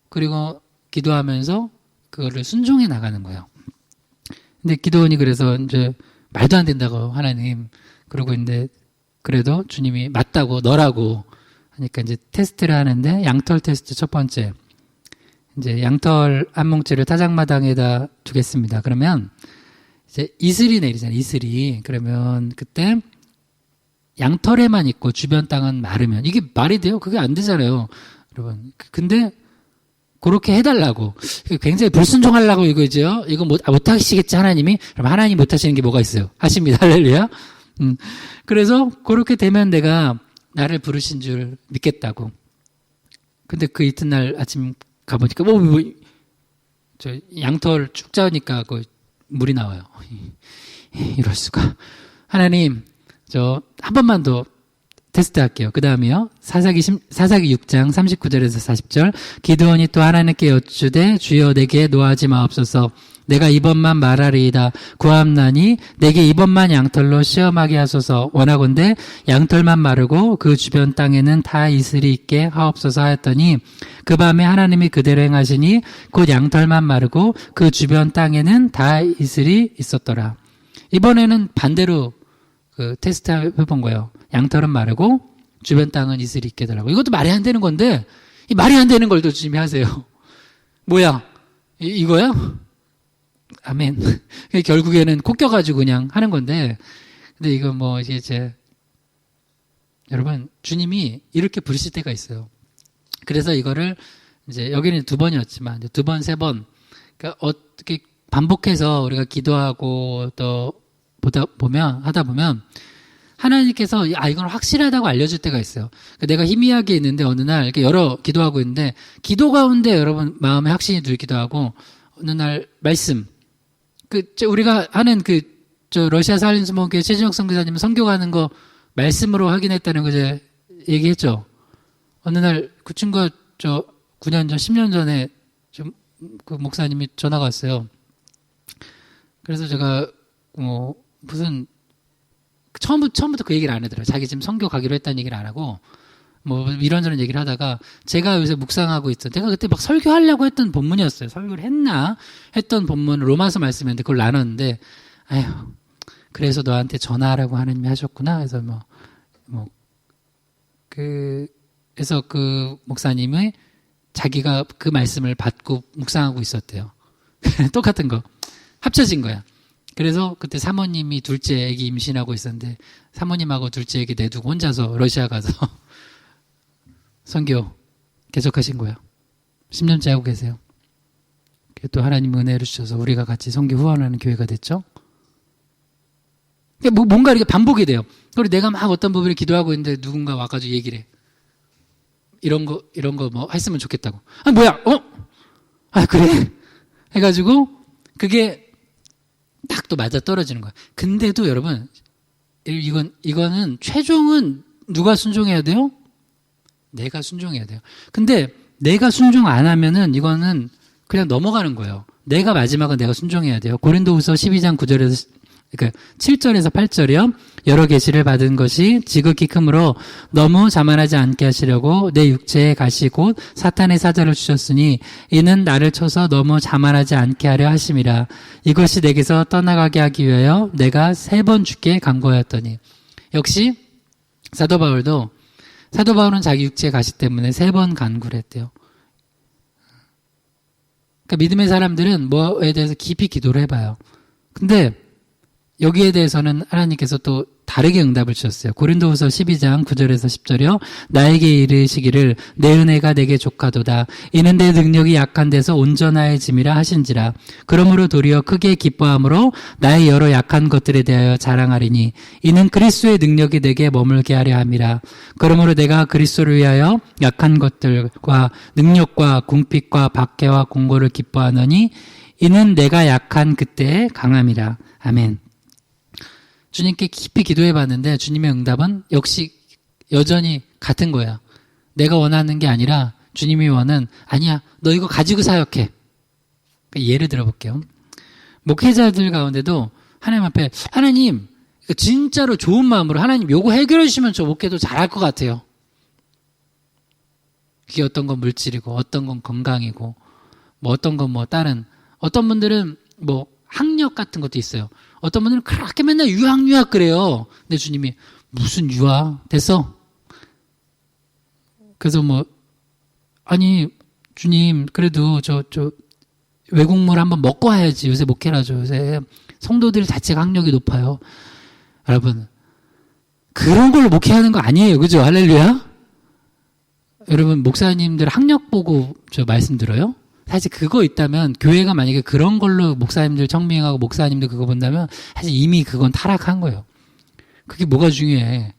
그리고 기도하면서 그거를 순종해 나가는 거예요. 근데 기도원이 그래서 이제 말도 안 된다고 하나님 그러고 있는데 그래도 주님이 맞다고 너라고 하니까 이제 테스트를 하는데 양털 테스트 첫 번째. 이제 양털 한 뭉치를 타작마당에다 두겠습니다. 그러면 이제 이슬이 내리잖아요. 이슬이. 그러면 그때 양털에만 있고 주변 땅은 마르면 이게 말이 돼요? 그게 안 되잖아요. 여러분. 근데 그렇게 해달라고. 굉장히 불순종하려고 이거죠. 이거 못하시겠지 하나님이? 그럼 하나님 못하시는 게 뭐가 있어요? 하십니다. 할렐루야. 그래서 그렇게 되면 내가 나를 부르신 줄 믿겠다고. 근데 그 이튿날 아침 가보니까 저 양털 쭉 짜니까 그 물이 나와요. 이럴 수가. 하나님 저 한 번만 더 테스트 할게요. 그 다음이요. 사사기 6장 39절에서 40절. 기드온이 또 하나님께 여쭈되 주여 내게 노하지 마옵소서. 내가 이번만 말하리이다. 구함나니 내게 이번만 양털로 시험하게 하소서. 원하건대 양털만 마르고 그 주변 땅에는 다 이슬이 있게 하옵소서 하였더니 그 밤에 하나님이 그대로 행하시니 곧 양털만 마르고 그 주변 땅에는 다 이슬이 있었더라. 이번에는 반대로 그 테스트 해본 거예요. 양털은 마르고 주변 땅은 이슬이 있게 되더라고. 이것도 말이 안 되는 건데 이 말이 안 되는 걸 또 주님이 하세요. 뭐야? 이거야? 아멘. 결국에는 코 껴가지고 그냥 하는 건데 근데 이거 이제 여러분 주님이 이렇게 부르실 때가 있어요. 그래서 이거를 이제 여기는 2번이었지만 2번, 3번 그러니까 어떻게 반복해서 우리가 기도하고 또 하다 보면 하나님께서 이건 확실하다고 알려줄 때가 있어요. 내가 희미하게 있는데 어느 날 이렇게 기도하고 있는데 기도 가운데 여러분 마음에 확신이 들기도 하고 어느 날 말씀 우리가 하는 러시아 사할린스모교회 최진혁 선교사님 선교가는 거 말씀으로 확인했다는 거 이제 얘기했죠. 어느 날 그 친구가 9년 전, 10년 전에 그 목사님이 전화가 왔어요. 그래서 제가 무슨 처음부터 그 얘기를 안 하더라고요. 자기 지금 선교 가기로 했다는 얘기를 안 하고 이런저런 얘기를 하다가 제가 요새 묵상하고 내가 그때 막 설교하려고 했던 본문이었어요. 설교를 했던 본문 로마서 말씀이었는데 그걸 나눴는데 그래서 너한테 전화하라고 하나님이 하셨구나. 그래서 그래서 그 목사님이 자기가 그 말씀을 받고 묵상하고 있었대요. 똑같은 거 합쳐진 거야. 그래서 그때 사모님이 둘째 애기 임신하고 있었는데 사모님하고 둘째 애기 내두고 혼자서 러시아 가서 선교 계속하신 거예요. 10년째 하고 계세요. 또 하나님 은혜를 주셔서 우리가 같이 선교 후원하는 교회가 됐죠. 뭔가 이렇게 반복이 돼요. 그리고 내가 막 어떤 부분을 기도하고 있는데 누군가 와가지고 얘기를 해. 이런 거 했으면 좋겠다고. 뭐야? 그래? 해가지고 그게 딱 또 맞아 떨어지는 거야. 근데도 여러분 이거는 최종은 누가 순종해야 돼요? 내가 순종해야 돼요. 근데 내가 순종 안 하면은 이거는 그냥 넘어가는 거예요. 내가 마지막은 내가 순종해야 돼요. 고린도후서 12장 9절에서 그러니까 7절에서 8절이요. 여러 계시를 받은 것이 지극히 크므로 너무 자만하지 않게 하시려고 내 육체에 가시 곧 사탄의 사자를 주셨으니 이는 나를 쳐서 너무 자만하지 않게 하려 하심이라. 이것이 내게서 떠나가게 하기 위하여 내가 3번 주께 간구하였더니. 역시 사도 바울은 자기 육체에 가시 때문에 3번 간구를 했대요. 그러니까 믿음의 사람들은 뭐에 대해서 깊이 기도를 해봐요. 근데 여기에 대해서는 하나님께서 또 다르게 응답을 주셨어요. 고린도후서 12장 9절에서 10절이요. 나에게 이르시기를 내 은혜가 내게 족하도다. 이는 내 능력이 약한 데서 온전하여짐이라 하신지라. 그러므로 도리어 크게 기뻐함으로 나의 여러 약한 것들에 대하여 자랑하리니 이는 그리스도의 능력이 내게 머물게 하려 함이라. 그러므로 내가 그리스도를 위하여 약한 것들과 능력과 궁핍과 박해와 공고를 기뻐하노니 이는 내가 약한 그때의 강함이라. 아멘. 주님께 깊이 기도해 봤는데 주님의 응답은 역시 여전히 같은 거야. 내가 원하는 게 아니라 주님이 원하는 아니야. 너 이거 가지고 사역해. 예를 들어 볼게요. 목회자들 가운데도 하나님 앞에 하나님 진짜로 좋은 마음으로 하나님 요거 해결해 주시면 저 목회도 잘할 것 같아요. 그게 어떤 건 물질이고 어떤 건 건강이고 뭐 어떤 건 뭐 다른 어떤 분들은 뭐 학력 같은 것도 있어요. 어떤 분들은 그렇게 맨날 유학 그래요. 근데 주님이 무슨 유학 됐어? 그래서 뭐 아니 주님 그래도 저 외국물 한번 먹고 와야지. 요새 목회라죠. 요새 성도들 자체가 학력이 높아요. 여러분 그런 걸로 목회하는 거 아니에요. 그죠? 할렐루야. 여러분 목사님들 학력 보고 저 말씀 들어요? 사실 그거 있다면 교회가 만약에 그런 걸로 목사님들 청빙하고 목사님들 그거 본다면 사실 이미 그건 타락한 거예요. 그게 뭐가 중요해?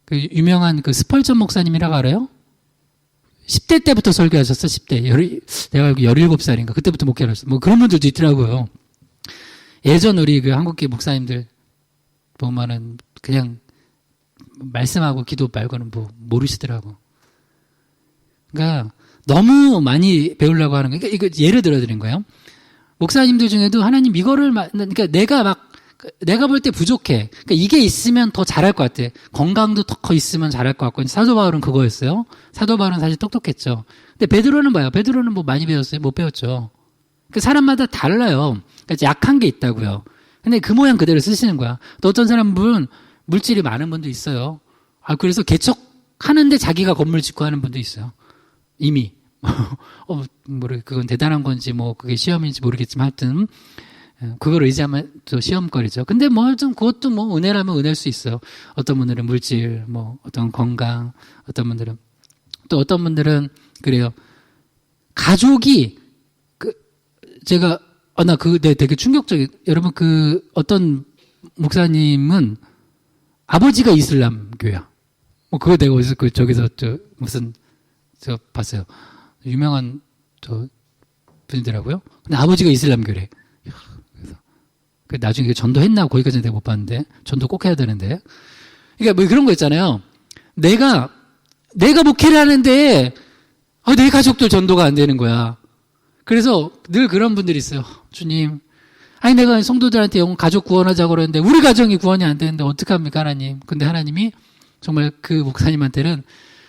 그 유명한 그 스펄전 목사님이라고 알아요? 10대 때부터 설교하셨어. 10대. 내가 알고 17살인가 그때부터 목회를 했어. 뭐 그런 분들도 있더라고요. 예전 우리 그 한국계 목사님들 보면은 그냥 말씀하고 기도 말고는 뭐 모르시더라고. 그러니까 너무 많이 배우려고 하는 거예요. 이거 예를 들어 드린 거예요. 목사님들 중에도 하나님 이거를 그러니까 내가 볼 때 부족해. 그러니까 이게 있으면 더 잘할 것 같아. 건강도 더 있으면 잘할 것 같고. 사도 바울은 그거였어요. 사도 바울은 사실 똑똑했죠. 근데 베드로는 뭐야? 베드로는 뭐 많이 배웠어요? 못 배웠죠. 그 사람마다 달라요. 그러니까 약한 게 있다고요. 근데 그 모양 그대로 쓰시는 거야. 또 어떤 사람은 물질이 많은 분도 있어요. 그래서 개척하는데 자기가 건물 짓고 하는 분도 있어요. 이미. 그건 대단한 건지, 그게 시험인지 모르겠지만 하여튼, 그걸 의지하면 또 시험거리죠. 근데 그것도 은혜라면 은혜일 수 있어요. 어떤 분들은 물질, 어떤 건강, 어떤 분들은, 그래요. 가족이, 되게 충격적인, 여러분, 어떤 목사님은 아버지가 이슬람교야. 그거 내가 어디서, 저기서, 봤어요. 유명한, 분이더라고요. 근데 아버지가 이슬람교래. 그래서, 나중에 전도했나? 거기까지는 내가 못 봤는데. 전도 꼭 해야 되는데. 그러니까 그런 거 있잖아요. 내가 목회를 하는데, 내 가족들 전도가 안 되는 거야. 그래서 늘 그런 분들이 있어요. 주님, 내가 성도들한테 가족 구원하자고 그러는데, 우리 가정이 구원이 안 되는데, 어떡합니까, 하나님? 근데 하나님이 정말 그 목사님한테는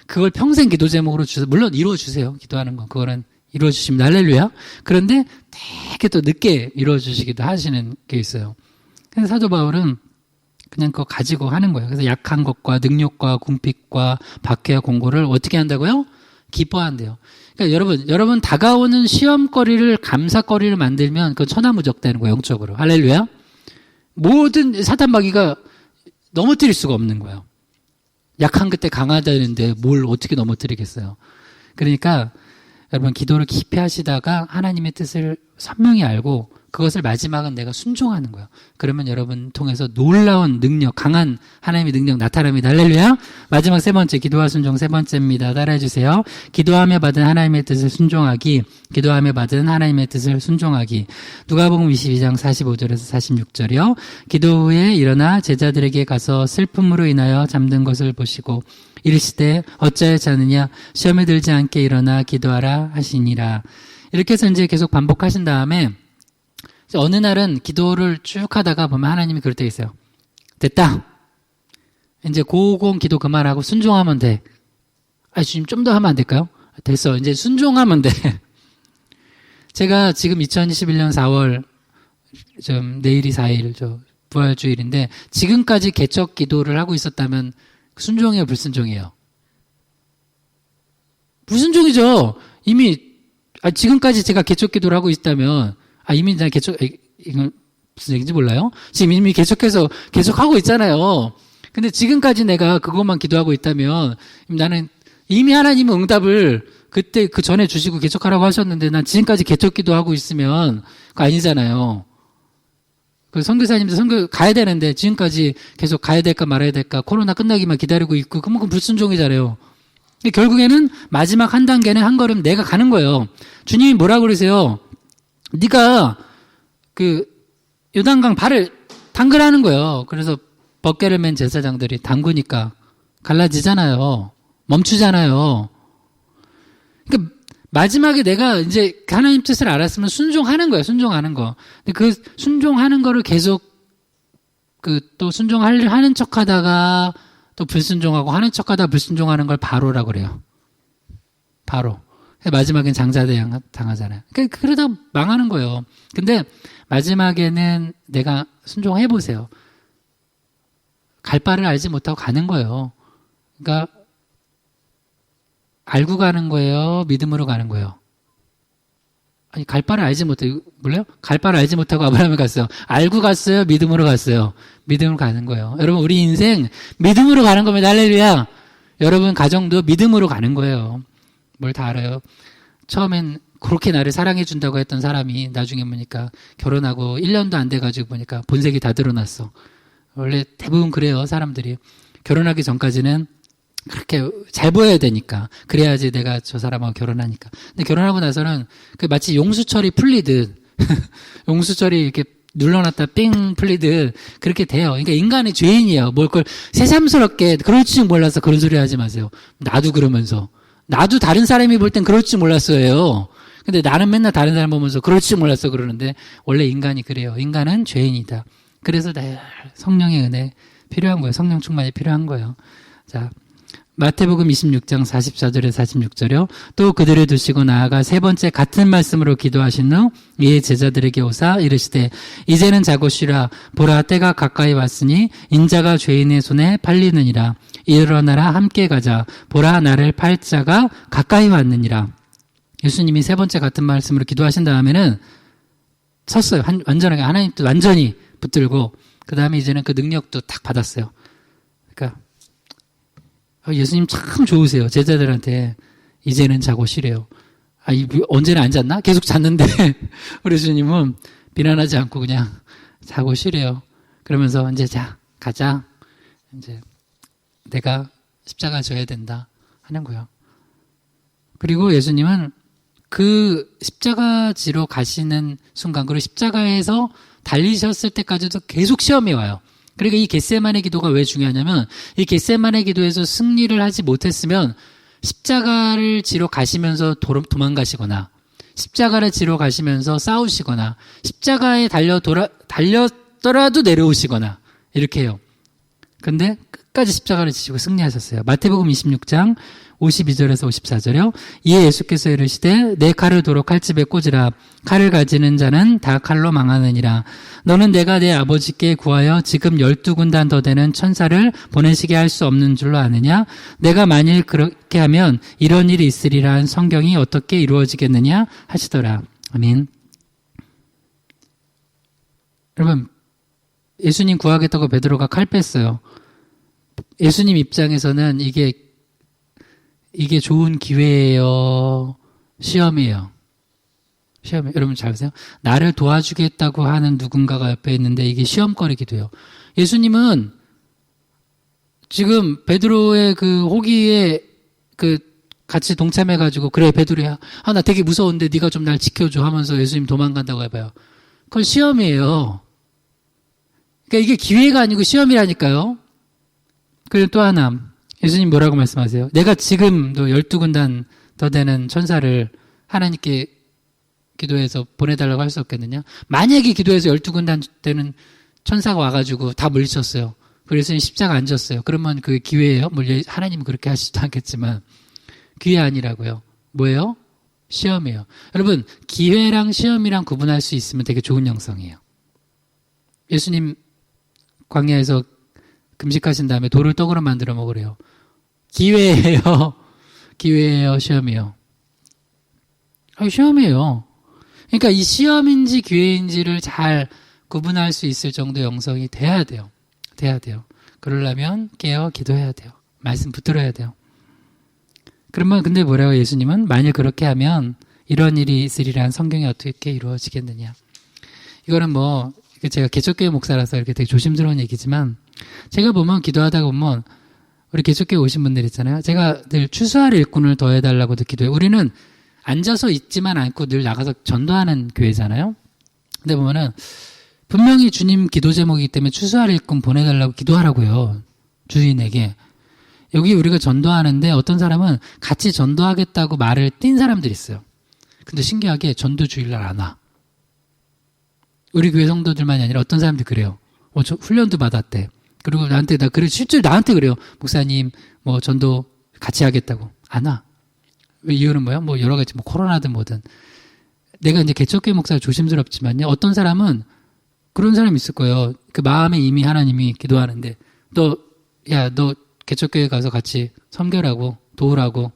그걸 평생 기도 제목으로 주세요. 물론 이루어주세요. 기도하는 건. 그거는 이루어주시면 할렐루야. 그런데 되게 또 늦게 이루어주시기도 하시는 게 있어요. 그래서 사도 바울은 그냥 그거 가지고 하는 거예요. 그래서 약한 것과 능력과 궁핍과 박해와 공고를 어떻게 한다고요? 기뻐한대요. 그러니까 여러분 다가오는 시험거리를 감사거리를 만들면 그건 천하무적되는 거예요. 영적으로. 할렐루야. 모든 사탄마귀가 넘어뜨릴 수가 없는 거예요. 약한 그때 강하다는데 뭘 어떻게 넘어뜨리겠어요. 그러니까 여러분 기도를 깊이 하시다가 하나님의 뜻을 선명히 알고 그것을 마지막은 내가 순종하는 거예요. 그러면 여러분 통해서 놀라운 능력, 강한 하나님의 능력 나타납니다. 할렐루야. 마지막 3번째, 기도와 순종 3번째입니다. 따라해 주세요. 기도하며 받은 하나님의 뜻을 순종하기. 기도하며 받은 하나님의 뜻을 순종하기. 누가복음 22장 45절에서 46절이요. 기도 후에 일어나 제자들에게 가서 슬픔으로 인하여 잠든 것을 보시고 이르시되 어찌하여 자느냐 시험에 들지 않게 일어나 기도하라 하시니라. 이렇게 해서 이제 계속 반복하신 다음에 어느 날은 기도를 쭉 하다가 보면 하나님이 그럴 때 있어요. 됐다. 이제 고공 기도 그만하고 순종하면 돼. 주님 좀 더 하면 안 될까요? 됐어. 이제 순종하면 돼. 제가 지금 2021년 4월 내일이 4일 부활주일인데 지금까지 개척 기도를 하고 있었다면 순종이에요, 불순종이에요? 불순종이죠. 이미 지금까지 제가 개척 기도를 하고 있다면 이미 나 이건 무슨 얘기인지 몰라요? 지금 이미 개척하고 있잖아요. 근데 지금까지 내가 그것만 기도하고 있다면 나는 이미 하나님은 응답을 그때 그 전에 주시고 개척하라고 하셨는데 난 지금까지 개척 기도하고 있으면 그거 아니잖아요. 그 선교사님도 선교 가야 되는데 지금까지 계속 가야 될까 말아야 될까 코로나 끝나기만 기다리고 있고 그만큼 불순종이잖아요. 결국에는 마지막 한 단계는 한 걸음 내가 가는 거예요. 주님이 뭐라고 그러세요? 네가 그 요단강 발을 담그라는 거예요. 그래서 벗개를 맨 제사장들이 담그니까 갈라지잖아요. 멈추잖아요. 그러니까 마지막에 내가 이제 하나님 뜻을 알았으면 순종하는 거예요. 순종하는 거. 근데 그 순종하는 거를 계속 또 순종하는 척 하다가 또 불순종하고 하는 척 하다가 불순종하는 걸 바로라고 그래요. 바로. 마지막엔 장자대양 당하잖아요. 그러다 망하는 거예요. 근데 마지막에는 내가 순종해보세요. 갈 바를 알지 못하고 가는 거예요. 그러니까 알고 가는 거예요? 믿음으로 가는 거예요? 갈 바를 알지 못해요. 몰라요? 갈 바를 알지 못하고 아브라함을 갔어요. 알고 갔어요? 믿음으로 갔어요? 믿음으로 가는 거예요. 여러분, 우리 인생 믿음으로 가는 겁니다. 할렐루야. 여러분 가정도 믿음으로 가는 거예요. 뭘 다 알아요. 처음엔 그렇게 나를 사랑해 준다고 했던 사람이 나중에 보니까 결혼하고 1년도 안 돼가지고 보니까 본색이 다 드러났어. 원래 대부분 그래요. 사람들이. 결혼하기 전까지는 그렇게 잘 보여야 되니까. 그래야지 내가 저 사람하고 결혼하니까. 근데 결혼하고 나서는 마치 용수철이 풀리듯 용수철이 이렇게 눌러놨다 삥 풀리듯 그렇게 돼요. 그러니까 인간이 죄인이에요. 뭘 그걸 새삼스럽게 그럴 줄 몰라서 그런 소리 하지 마세요. 나도 그러면서. 나도 다른 사람이 볼 땐 그럴 줄 몰랐어요. 근데 나는 맨날 다른 사람 보면서 그럴 줄 몰랐어 그러는데 원래 인간이 그래요. 인간은 죄인이다. 그래서 늘 성령의 은혜 필요한 거예요. 성령 충만이 필요한 거예요. 자, 마태복음 26장 44절에 46절이요. 또 그들을 두시고 나아가 세 번째 같은 말씀으로 기도하신 후 이에 제자들에게 오사 이르시되 이제는 자고 쉬라. 보라 때가 가까이 왔으니 인자가 죄인의 손에 팔리느니라. 일어나라 함께 가자. 보라 나를 팔 자가 가까이 왔느니라. 예수님이 세 번째 같은 말씀으로 기도하신 다음에는 섰어요. 완전하게 하나님 또 완전히 붙들고 그 다음에 이제는 그 능력도 딱 받았어요. 그러니까 예수님 참 좋으세요. 제자들한테 이제는 자고 쉬래요. 언제는 안 잤나? 계속 잤는데 우리 예수님은 비난하지 않고 그냥 자고 쉬래요. 그러면서 이제 자 가자. 이제 내가 십자가 져야 된다 하는 거예요. 그리고 예수님은 그 십자가 지러 가시는 순간 그리고 십자가에서 달리셨을 때까지도 계속 시험이 와요. 그러니까 이 겟세마네 기도가 왜 중요하냐면 이 겟세마네 기도에서 승리를 하지 못했으면 십자가를 지러 가시면서 도망가시거나 십자가를 지러 가시면서 싸우시거나 십자가에 달렸더라도 내려오시거나 이렇게 해요. 근데 끝까지 십자가를 지시고 승리하셨어요. 마태복음 26장 52절에서 54절이요. 이에 예수께서 이르시되 내 칼을 도로 칼집에 꽂으라. 칼을 가지는 자는 다 칼로 망하느니라. 너는 내가 내 아버지께 구하여 지금 12군단 더 되는 천사를 보내시게 할 수 없는 줄로 아느냐? 내가 만일 그렇게 하면 이런 일이 있으리라 한 성경이 어떻게 이루어지겠느냐 하시더라. 아멘. 여러분, 예수님 구하겠다고 베드로가 칼 뺐어요. 예수님 입장에서는 이게 좋은 기회예요? 시험이에요? 시험이에요. 여러분 잘 보세요. 나를 도와주겠다고 하는 누군가가 옆에 있는데 이게 시험거리기도 해요. 예수님은 지금 베드로의 그 호기에 그 같이 동참해가지고 그래 베드로야, 나 되게 무서운데 네가 좀 날 지켜줘 하면서 예수님 도망간다고 해봐요. 그건 시험이에요. 그러니까 이게 기회가 아니고 시험이라니까요. 그리고 또 하나, 예수님 뭐라고 말씀하세요? 내가 지금도 12군단 더 되는 천사를 하나님께 기도해서 보내달라고 할 수 없겠느냐? 만약에 기도해서 12군단 되는 천사가 와가지고 다 물리쳤어요. 그래서 십자가 안 졌어요. 그러면 그게 기회예요? 하나님은 그렇게 하시지도 않겠지만 기회 아니라고요. 뭐예요? 시험이에요. 여러분, 기회랑 시험이랑 구분할 수 있으면 되게 좋은 영성이에요. 예수님 광야에서 금식하신 다음에 돌을 떡으로 만들어 먹으래요. 기회예요? 기회예요? 시험이에요? 시험이에요. 그러니까 이 시험인지 기회인지를 잘 구분할 수 있을 정도의 영성이 돼야 돼요. 돼야 돼요. 그러려면 깨어 기도해야 돼요. 말씀 붙들어야 돼요. 그러면 근데 뭐라고 예수님은 만일 그렇게 하면 이런 일이 있으리란 성경이 어떻게 이루어지겠느냐. 이거는 뭐 제가 개척교회 목사라서 이렇게 되게 조심스러운 얘기지만 제가 보면 기도하다 보면 우리 개척교회 오신 분들 있잖아요. 제가 늘 추수할 일꾼을 더해달라고도 기도해요. 우리는 앉아서 있지만 않고 늘 나가서 전도하는 교회잖아요. 근데 보면은 분명히 주님 기도 제목이기 때문에 추수할 일꾼 보내달라고 기도하라고요. 주인에게. 여기 우리가 전도하는데 어떤 사람은 같이 전도하겠다고 말을 띈 사람들이 있어요. 근데 신기하게 전도 주일날 안 와. 우리 교회 성도들만이 아니라 어떤 사람들이 그래요. 저 훈련도 받았대. 그리고 실제로 나한테 그래요. 목사님, 전도 같이 하겠다고. 안 와. 왜 이유는 뭐야? 여러 가지, 코로나든 뭐든. 내가 이제 개척교회 목사가 조심스럽지만요. 어떤 사람은 그런 사람이 있을 거예요. 그 마음에 이미 하나님이 기도하는데, 너 개척교회 가서 같이 섬겨라고, 도우라고.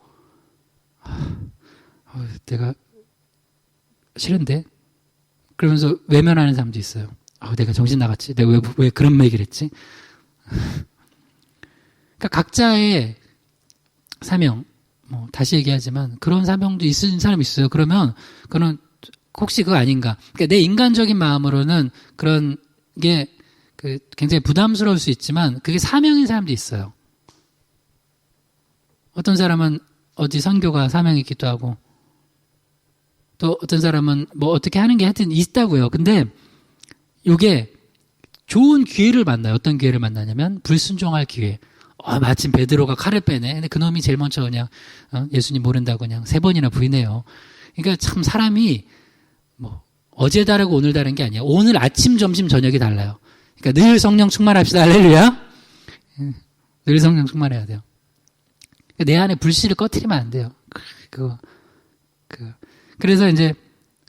내가 싫은데? 그러면서 외면하는 사람도 있어요. 내가 정신 나갔지. 내가 왜 그런 얘기를 했지? 그러니까 각자의 사명, 다시 얘기하지만 그런 사명도 있는 사람이 있어요. 그러면 그는 혹시 그거 아닌가? 그러니까 내 인간적인 마음으로는 그런 게 굉장히 부담스러울 수 있지만 그게 사명인 사람도 있어요. 어떤 사람은 어디 선교가 사명이기도 하고 또 어떤 사람은 어떻게 하는 게 하여튼 있다고요. 근데 이게 좋은 기회를 만나요. 어떤 기회를 만나냐면 불순종할 기회. 마침 베드로가 칼을 빼네. 근데 그놈이 제일 먼저 그냥 예수님 모른다고 그냥 3번이나 부인해요. 그러니까 참 사람이 어제 다르고 오늘 다른 게 아니에요. 오늘 아침, 점심, 저녁이 달라요. 그러니까 늘 성령 충만합시다. 할렐루야. 늘 성령 충만해야 돼요. 내 안에 불씨를 꺼트리면 안 돼요. 그래서 이제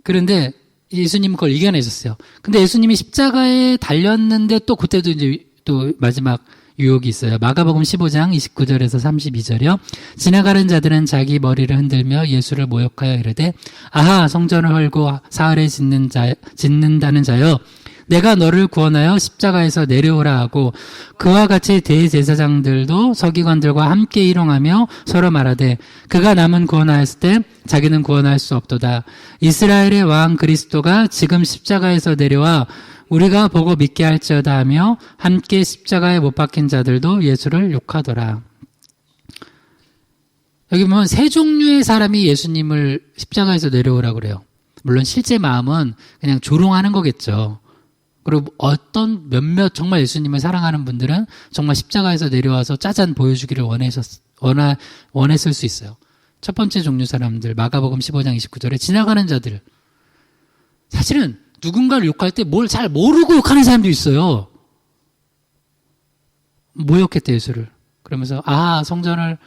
그런데 예수님은 그걸 이겨내셨어요. 근데 예수님이 십자가에 달렸는데 또 그때도 이제 또 마지막 유혹이 있어요. 마가복음 15장 29절에서 32절이요. 지나가는 자들은 자기 머리를 흔들며 예수를 모욕하여 이르되 아하 성전을 헐고 사흘에 짓는다는 자여 내가 너를 구원하여 십자가에서 내려오라 하고 그와 같이 대제사장들도 서기관들과 함께 일용하며 서로 말하되 그가 남은 구원하였을 때 자기는 구원할 수 없도다. 이스라엘의 왕 그리스도가 지금 십자가에서 내려와 우리가 보고 믿게 할지어다 하며 함께 십자가에 못 박힌 자들도 예수를 욕하더라. 여기 보면 3종류의 사람이 예수님을 십자가에서 내려오라고 그래요. 물론 실제 마음은 그냥 조롱하는 거겠죠. 그리고 어떤 몇몇 정말 예수님을 사랑하는 분들은 정말 십자가에서 내려와서 짜잔 보여주기를 원했을 수 있어요. 첫 번째 종류 사람들, 마가복음 15장 29절에 지나가는 자들. 사실은 누군가를 욕할 때 뭘 잘 모르고 욕하는 사람도 있어요. 모욕했대, 예수를. 그러면서, 성전을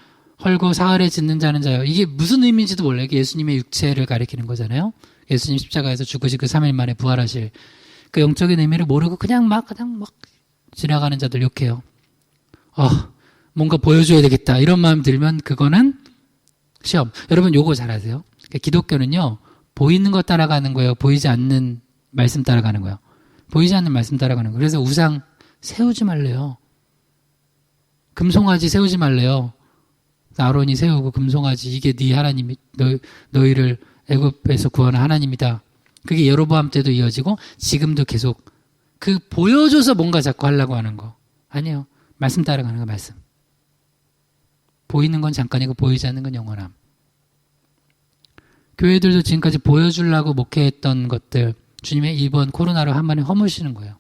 헐고 사흘에 짓는 자는 자요. 이게 무슨 의미인지도 몰라요. 이게 예수님의 육체를 가리키는 거잖아요. 예수님 십자가에서 죽으시고 3일 만에 부활하실 그 영적인 의미를 모르고 그냥 막 지나가는 자들 욕해요. 뭔가 보여줘야 되겠다. 이런 마음 들면 그거는 시험. 여러분 요거 잘 아세요? 그러니까 기독교는요, 보이는 거 따라가는 거예요. 보이지 않는 말씀 따라가는 거예요. 보이지 않는 말씀 따라가는 거예요. 그래서 우상 세우지 말래요. 금송아지 세우지 말래요. 아론이 세우고 금송아지 이게 네 하나님이 너희를 애굽에서 구원한 하나님이다. 그게 여로보암 때도 이어지고 지금도 계속 보여줘서 뭔가 자꾸 하려고 하는 거 아니에요. 말씀 따라가는 거 말씀. 보이는 건 잠깐이고 보이지 않는 건 영원함. 교회들도 지금까지 보여주려고 목회했던 것들 주님의 이번 코로나로 한 번에 허무시는 거예요.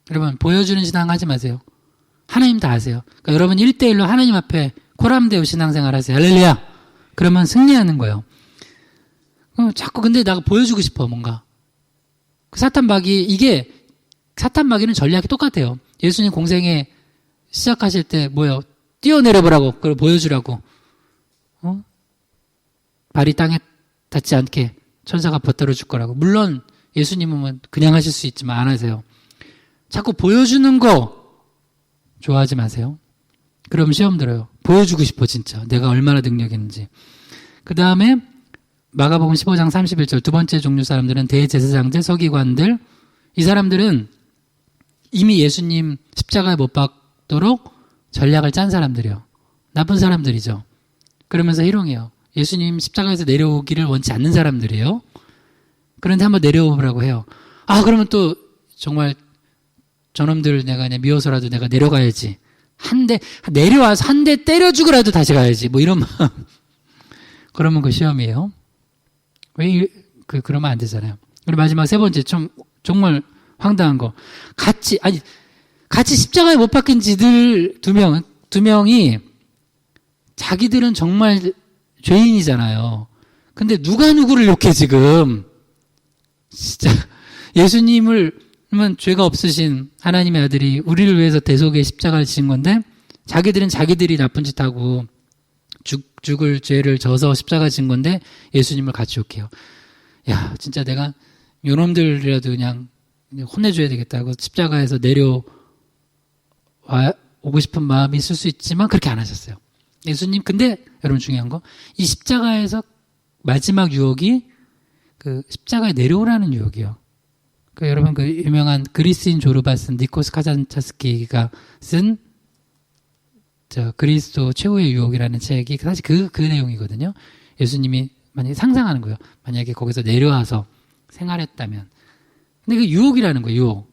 여러분 보여주는 신앙 하지 마세요. 하나님 다 아세요. 그러니까 여러분 1대1로 하나님 앞에 코람데오 신앙생활 하세요. 할렐루야. 그러면 승리하는 거예요. 자꾸 근데 내가 보여주고 싶어 뭔가. 사탄 마귀는 전략이 똑같아요. 예수님 공생에 시작하실 때 뭐요? 뛰어내려보라고 그걸 보여주라고. 발이 땅에 닿지 않게 천사가 벗들어 줄 거라고. 물론 예수님은 그냥 하실 수 있지만 안 하세요. 자꾸 보여주는 거 좋아하지 마세요. 그럼 시험 들어요. 보여주고 싶어 진짜. 내가 얼마나 능력 있는지. 그 다음에 마가복음 15장 31절 두 번째 종류 사람들은 대제사장들, 서기관들. 이 사람들은 이미 예수님 십자가에 못 박도록 전략을 짠 사람들이요. 나쁜 사람들이죠. 그러면서 희롱해요. 예수님 십자가에서 내려오기를 원치 않는 사람들이에요. 그런데 한번 내려오라고 해요. 그러면 또 정말 저놈들 내가 그냥 미워서라도 내가 내려가야지. 내려와서 한 대 때려 죽으라도 다시 가야지. 뭐 이런 마음. 그러면 그 시험이에요. 그러면 안 되잖아요. 그리고 마지막 세 번째, 정말 황당한 거. 같이 십자가에 못 박힌 지들 두 명이 자기들은 정말 죄인이잖아요. 근데 누가 누구를 욕해, 지금. 진짜. 예수님은 죄가 없으신 하나님의 아들이 우리를 위해서 대속의 십자가를 지신 건데, 자기들은 자기들이 나쁜 짓 하고, 죽을 죄를 져서 십자가 진 건데, 예수님을 같이 욕해요. 야, 진짜 내가 요놈들이라도 그냥 혼내줘야 되겠다고 십자가에서 내려오고 싶은 마음이 있을 수 있지만, 그렇게 안 하셨어요. 예수님, 근데 여러분 중요한 거, 이 십자가에서 마지막 유혹이 그 십자가에 내려오라는 유혹이요. 여러분 그 유명한 그리스인 조르바 쓴 니코스 카잔차스키가 쓴 그리스도 최후의 유혹이라는 책이 사실 그 내용이거든요. 예수님이 만약에 상상하는 거예요. 만약에 거기서 내려와서 생활했다면. 근데 그 유혹이라는 거예요. 유혹.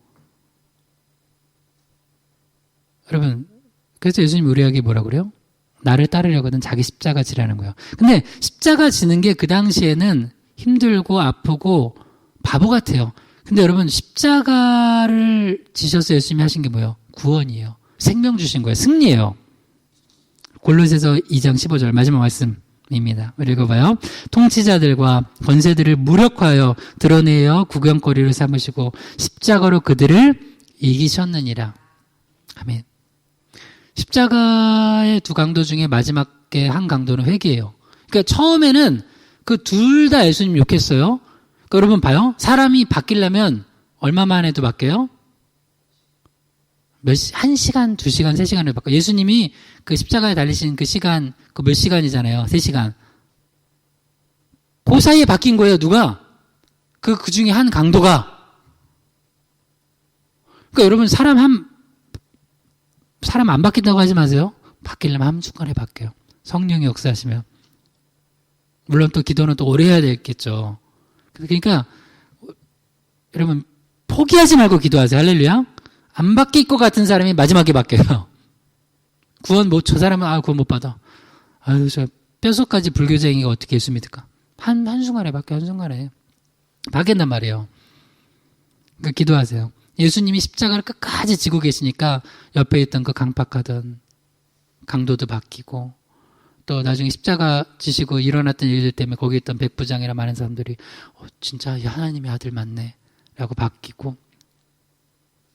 여러분 그래서 예수님이 우리에게 뭐라고 그래요? 나를 따르려거든 자기 십자가 지라는 거예요. 근데 십자가 지는 게 그 당시에는 힘들고 아프고 바보 같아요. 근데 여러분 십자가를 지셔서 예수님이 하신 게 뭐예요? 구원이에요. 생명 주신 거예요. 승리예요. 골로새서 2장 15절 마지막 말씀입니다. 읽어봐요. 통치자들과 권세들을 무력화하여 드러내어 구경거리를 삼으시고 십자가로 그들을 이기셨느니라. 아멘. 십자가의 두 강도 중에 마지막에 한 강도는 회개예요. 그러니까 처음에는 그 둘 다 예수님 욕했어요. 그러니까 여러분 봐요. 사람이 바뀌려면 얼마만 해도 바뀌어요? 1시간, 2시간, 3시간을 바꿔요. 예수님이 그 십자가에 달리신 그 시간, 그 몇 시간이잖아요. 3시간. 그 사이에 바뀐 거예요. 누가? 그 중에 한 강도가. 그러니까 여러분 사람 안 바뀐다고 하지 마세요. 바뀌려면 한순간에 바뀌어요. 성령이 역사하시면. 물론 또 기도는 또 오래 해야 되겠죠. 그러니까 여러분 포기하지 말고 기도하세요. 할렐루야. 안 바뀔 것 같은 사람이 마지막에 바뀌어요. 저 사람은 구원 못 받아. 저 뼛속까지 불교쟁이가 어떻게 예수 믿을까? 한순간에 바뀌어. 한순간에 바뀐단 말이에요. 그러니까 기도하세요. 예수님이 십자가를 끝까지 지고 계시니까 옆에 있던 그 강팍하던 강도도 바뀌고 또 나중에 십자가 지시고 일어났던 일들 때문에 거기 있던 백부장이나 많은 사람들이 진짜 하나님의 아들 맞네 라고 바뀌고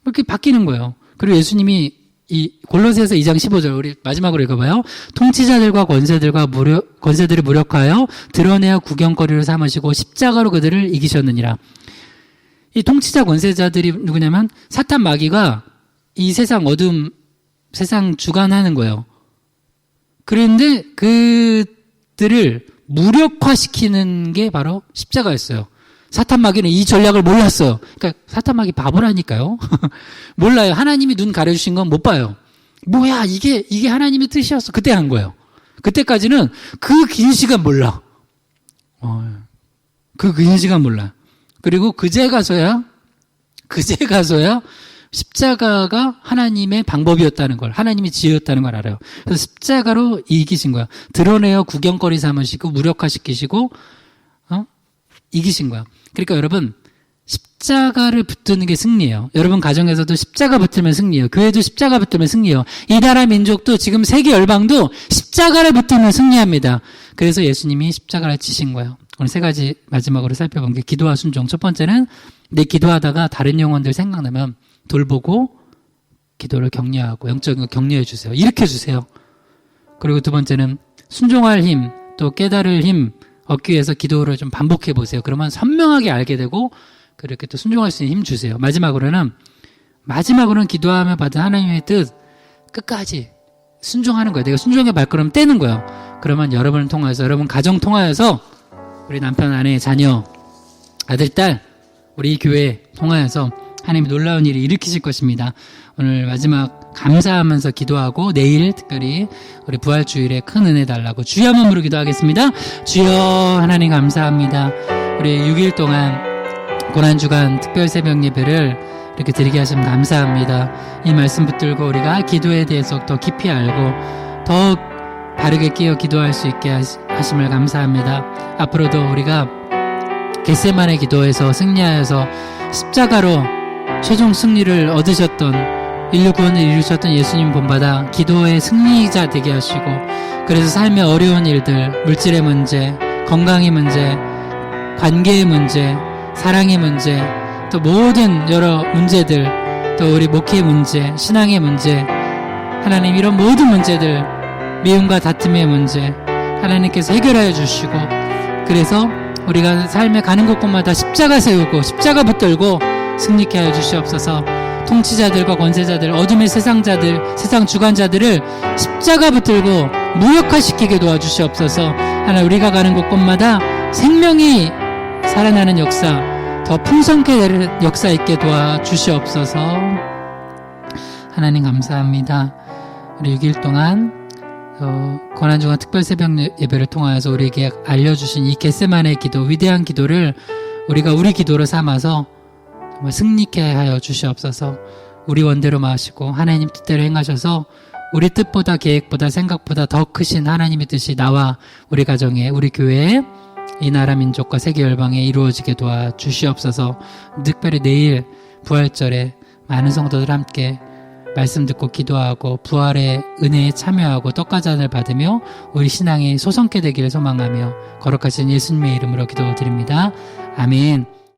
이렇게 바뀌는 거예요. 그리고 예수님이 이 골로새서 2장 15절 우리 마지막으로 읽어봐요. 통치자들과 권세들을 무력하여 드러내어 구경거리를 삼으시고 십자가로 그들을 이기셨느니라. 이 통치자 권세자들이 누구냐면 사탄 마귀가 이 세상 세상 주관하는 거예요. 그런데 그들을 무력화시키는 게 바로 십자가였어요. 사탄 마귀는 이 전략을 몰랐어요. 그러니까 사탄 마귀 바보라니까요. 몰라요. 하나님이 눈 가려주신 건 못 봐요. 뭐야 이게 하나님의 뜻이었어. 그때 한 거예요. 그때까지는 그 긴 시간 몰라. 그 긴 시간 몰라. 그리고 그제 가서야 십자가가 하나님의 방법이었다는 걸, 하나님이 지혜였다는 걸 알아요. 그래서 십자가로 이기신 거야. 드러내어 구경거리 삼으시고 무력화시키시고 이기신 거야. 그러니까 여러분, 십자가를 붙드는 게 승리예요. 여러분 가정에서도 십자가 붙으면 승리예요. 교회도 십자가 붙으면 승리예요. 이 나라 민족도 지금 세계 열방도 십자가를 붙으면 승리합니다. 그래서 예수님이 십자가를 지신 거예요. 오늘 세 가지 마지막으로 살펴본 게 기도와 순종. 첫 번째는 내 기도하다가 다른 영혼들 생각나면 돌보고 기도를 격려하고 영적인 거 격려해 주세요. 일으켜 주세요. 그리고 두 번째는 순종할 힘, 또 깨달을 힘 얻기 위해서 기도를 좀 반복해 보세요. 그러면 선명하게 알게 되고 그렇게 또 순종할 수 있는 힘 주세요. 마지막으로는 기도하며 받은 하나님의 뜻 끝까지 순종하는 거예요. 내가 순종의 발걸음 떼는 거예요. 그러면 여러분을 통해서, 여러분 가정 통하여서 우리 남편, 아내, 자녀, 아들, 딸, 우리 교회 통하여서 하나님이 놀라운 일을 일으키실 것입니다. 오늘 마지막 감사하면서 기도하고 내일 특별히 우리 부활주일에 큰 은혜 달라고 주여 한번 부르 기도하겠습니다. 주여 하나님 감사합니다. 우리 6일 동안 고난주간 특별 새벽 예배를 이렇게 드리게 하시면 감사합니다. 이 말씀 붙들고 우리가 기도에 대해서 더 깊이 알고 더 바르게 깨어 기도할 수 있게 하심을 감사합니다. 앞으로도 우리가 겟세마네 기도에서 승리하여서 십자가로 최종 승리를 얻으셨던 인류 구원을 이루셨던 예수님 본받아 기도의 승리자 되게 하시고 그래서 삶의 어려운 일들, 물질의 문제, 건강의 문제, 관계의 문제, 사랑의 문제, 또 모든 여러 문제들, 또 우리 목회의 문제, 신앙의 문제, 하나님 이런 모든 문제들, 미움과 다툼의 문제 하나님께서 해결하여 주시고 그래서 우리가 삶에 가는 곳곳마다 십자가 세우고 십자가 붙들고 승리케 하여 주시옵소서. 통치자들과 권세자들, 어둠의 세상자들, 세상 주관자들을 십자가 붙들고 무력화시키게 도와주시옵소서. 하나님 우리가 가는 곳곳마다 생명이 살아나는 역사, 더 풍성케 되는 역사 있게 도와주시옵소서. 하나님 감사합니다. 우리 6일 동안 고난주간 특별 새벽 예배를 통하여서 우리에게 알려주신 이 겟세마네 기도, 위대한 기도를 우리가 우리 기도로 삼아서 정말 승리케 하여 주시옵소서. 우리 원대로 마시고 하나님 뜻대로 행하셔서 우리 뜻보다 계획보다 생각보다 더 크신 하나님의 뜻이 나와 우리 가정에, 우리 교회에, 이 나라 민족과 세계 열방에 이루어지게 도와주시옵소서. 특별히 내일 부활절에 많은 성도들 함께 말씀 듣고 기도하고 부활의 은혜에 참여하고 떡과잔을 받으며 우리 신앙이 소성케 되기를 소망하며 거룩하신 예수님의 이름으로 기도드립니다. 아멘.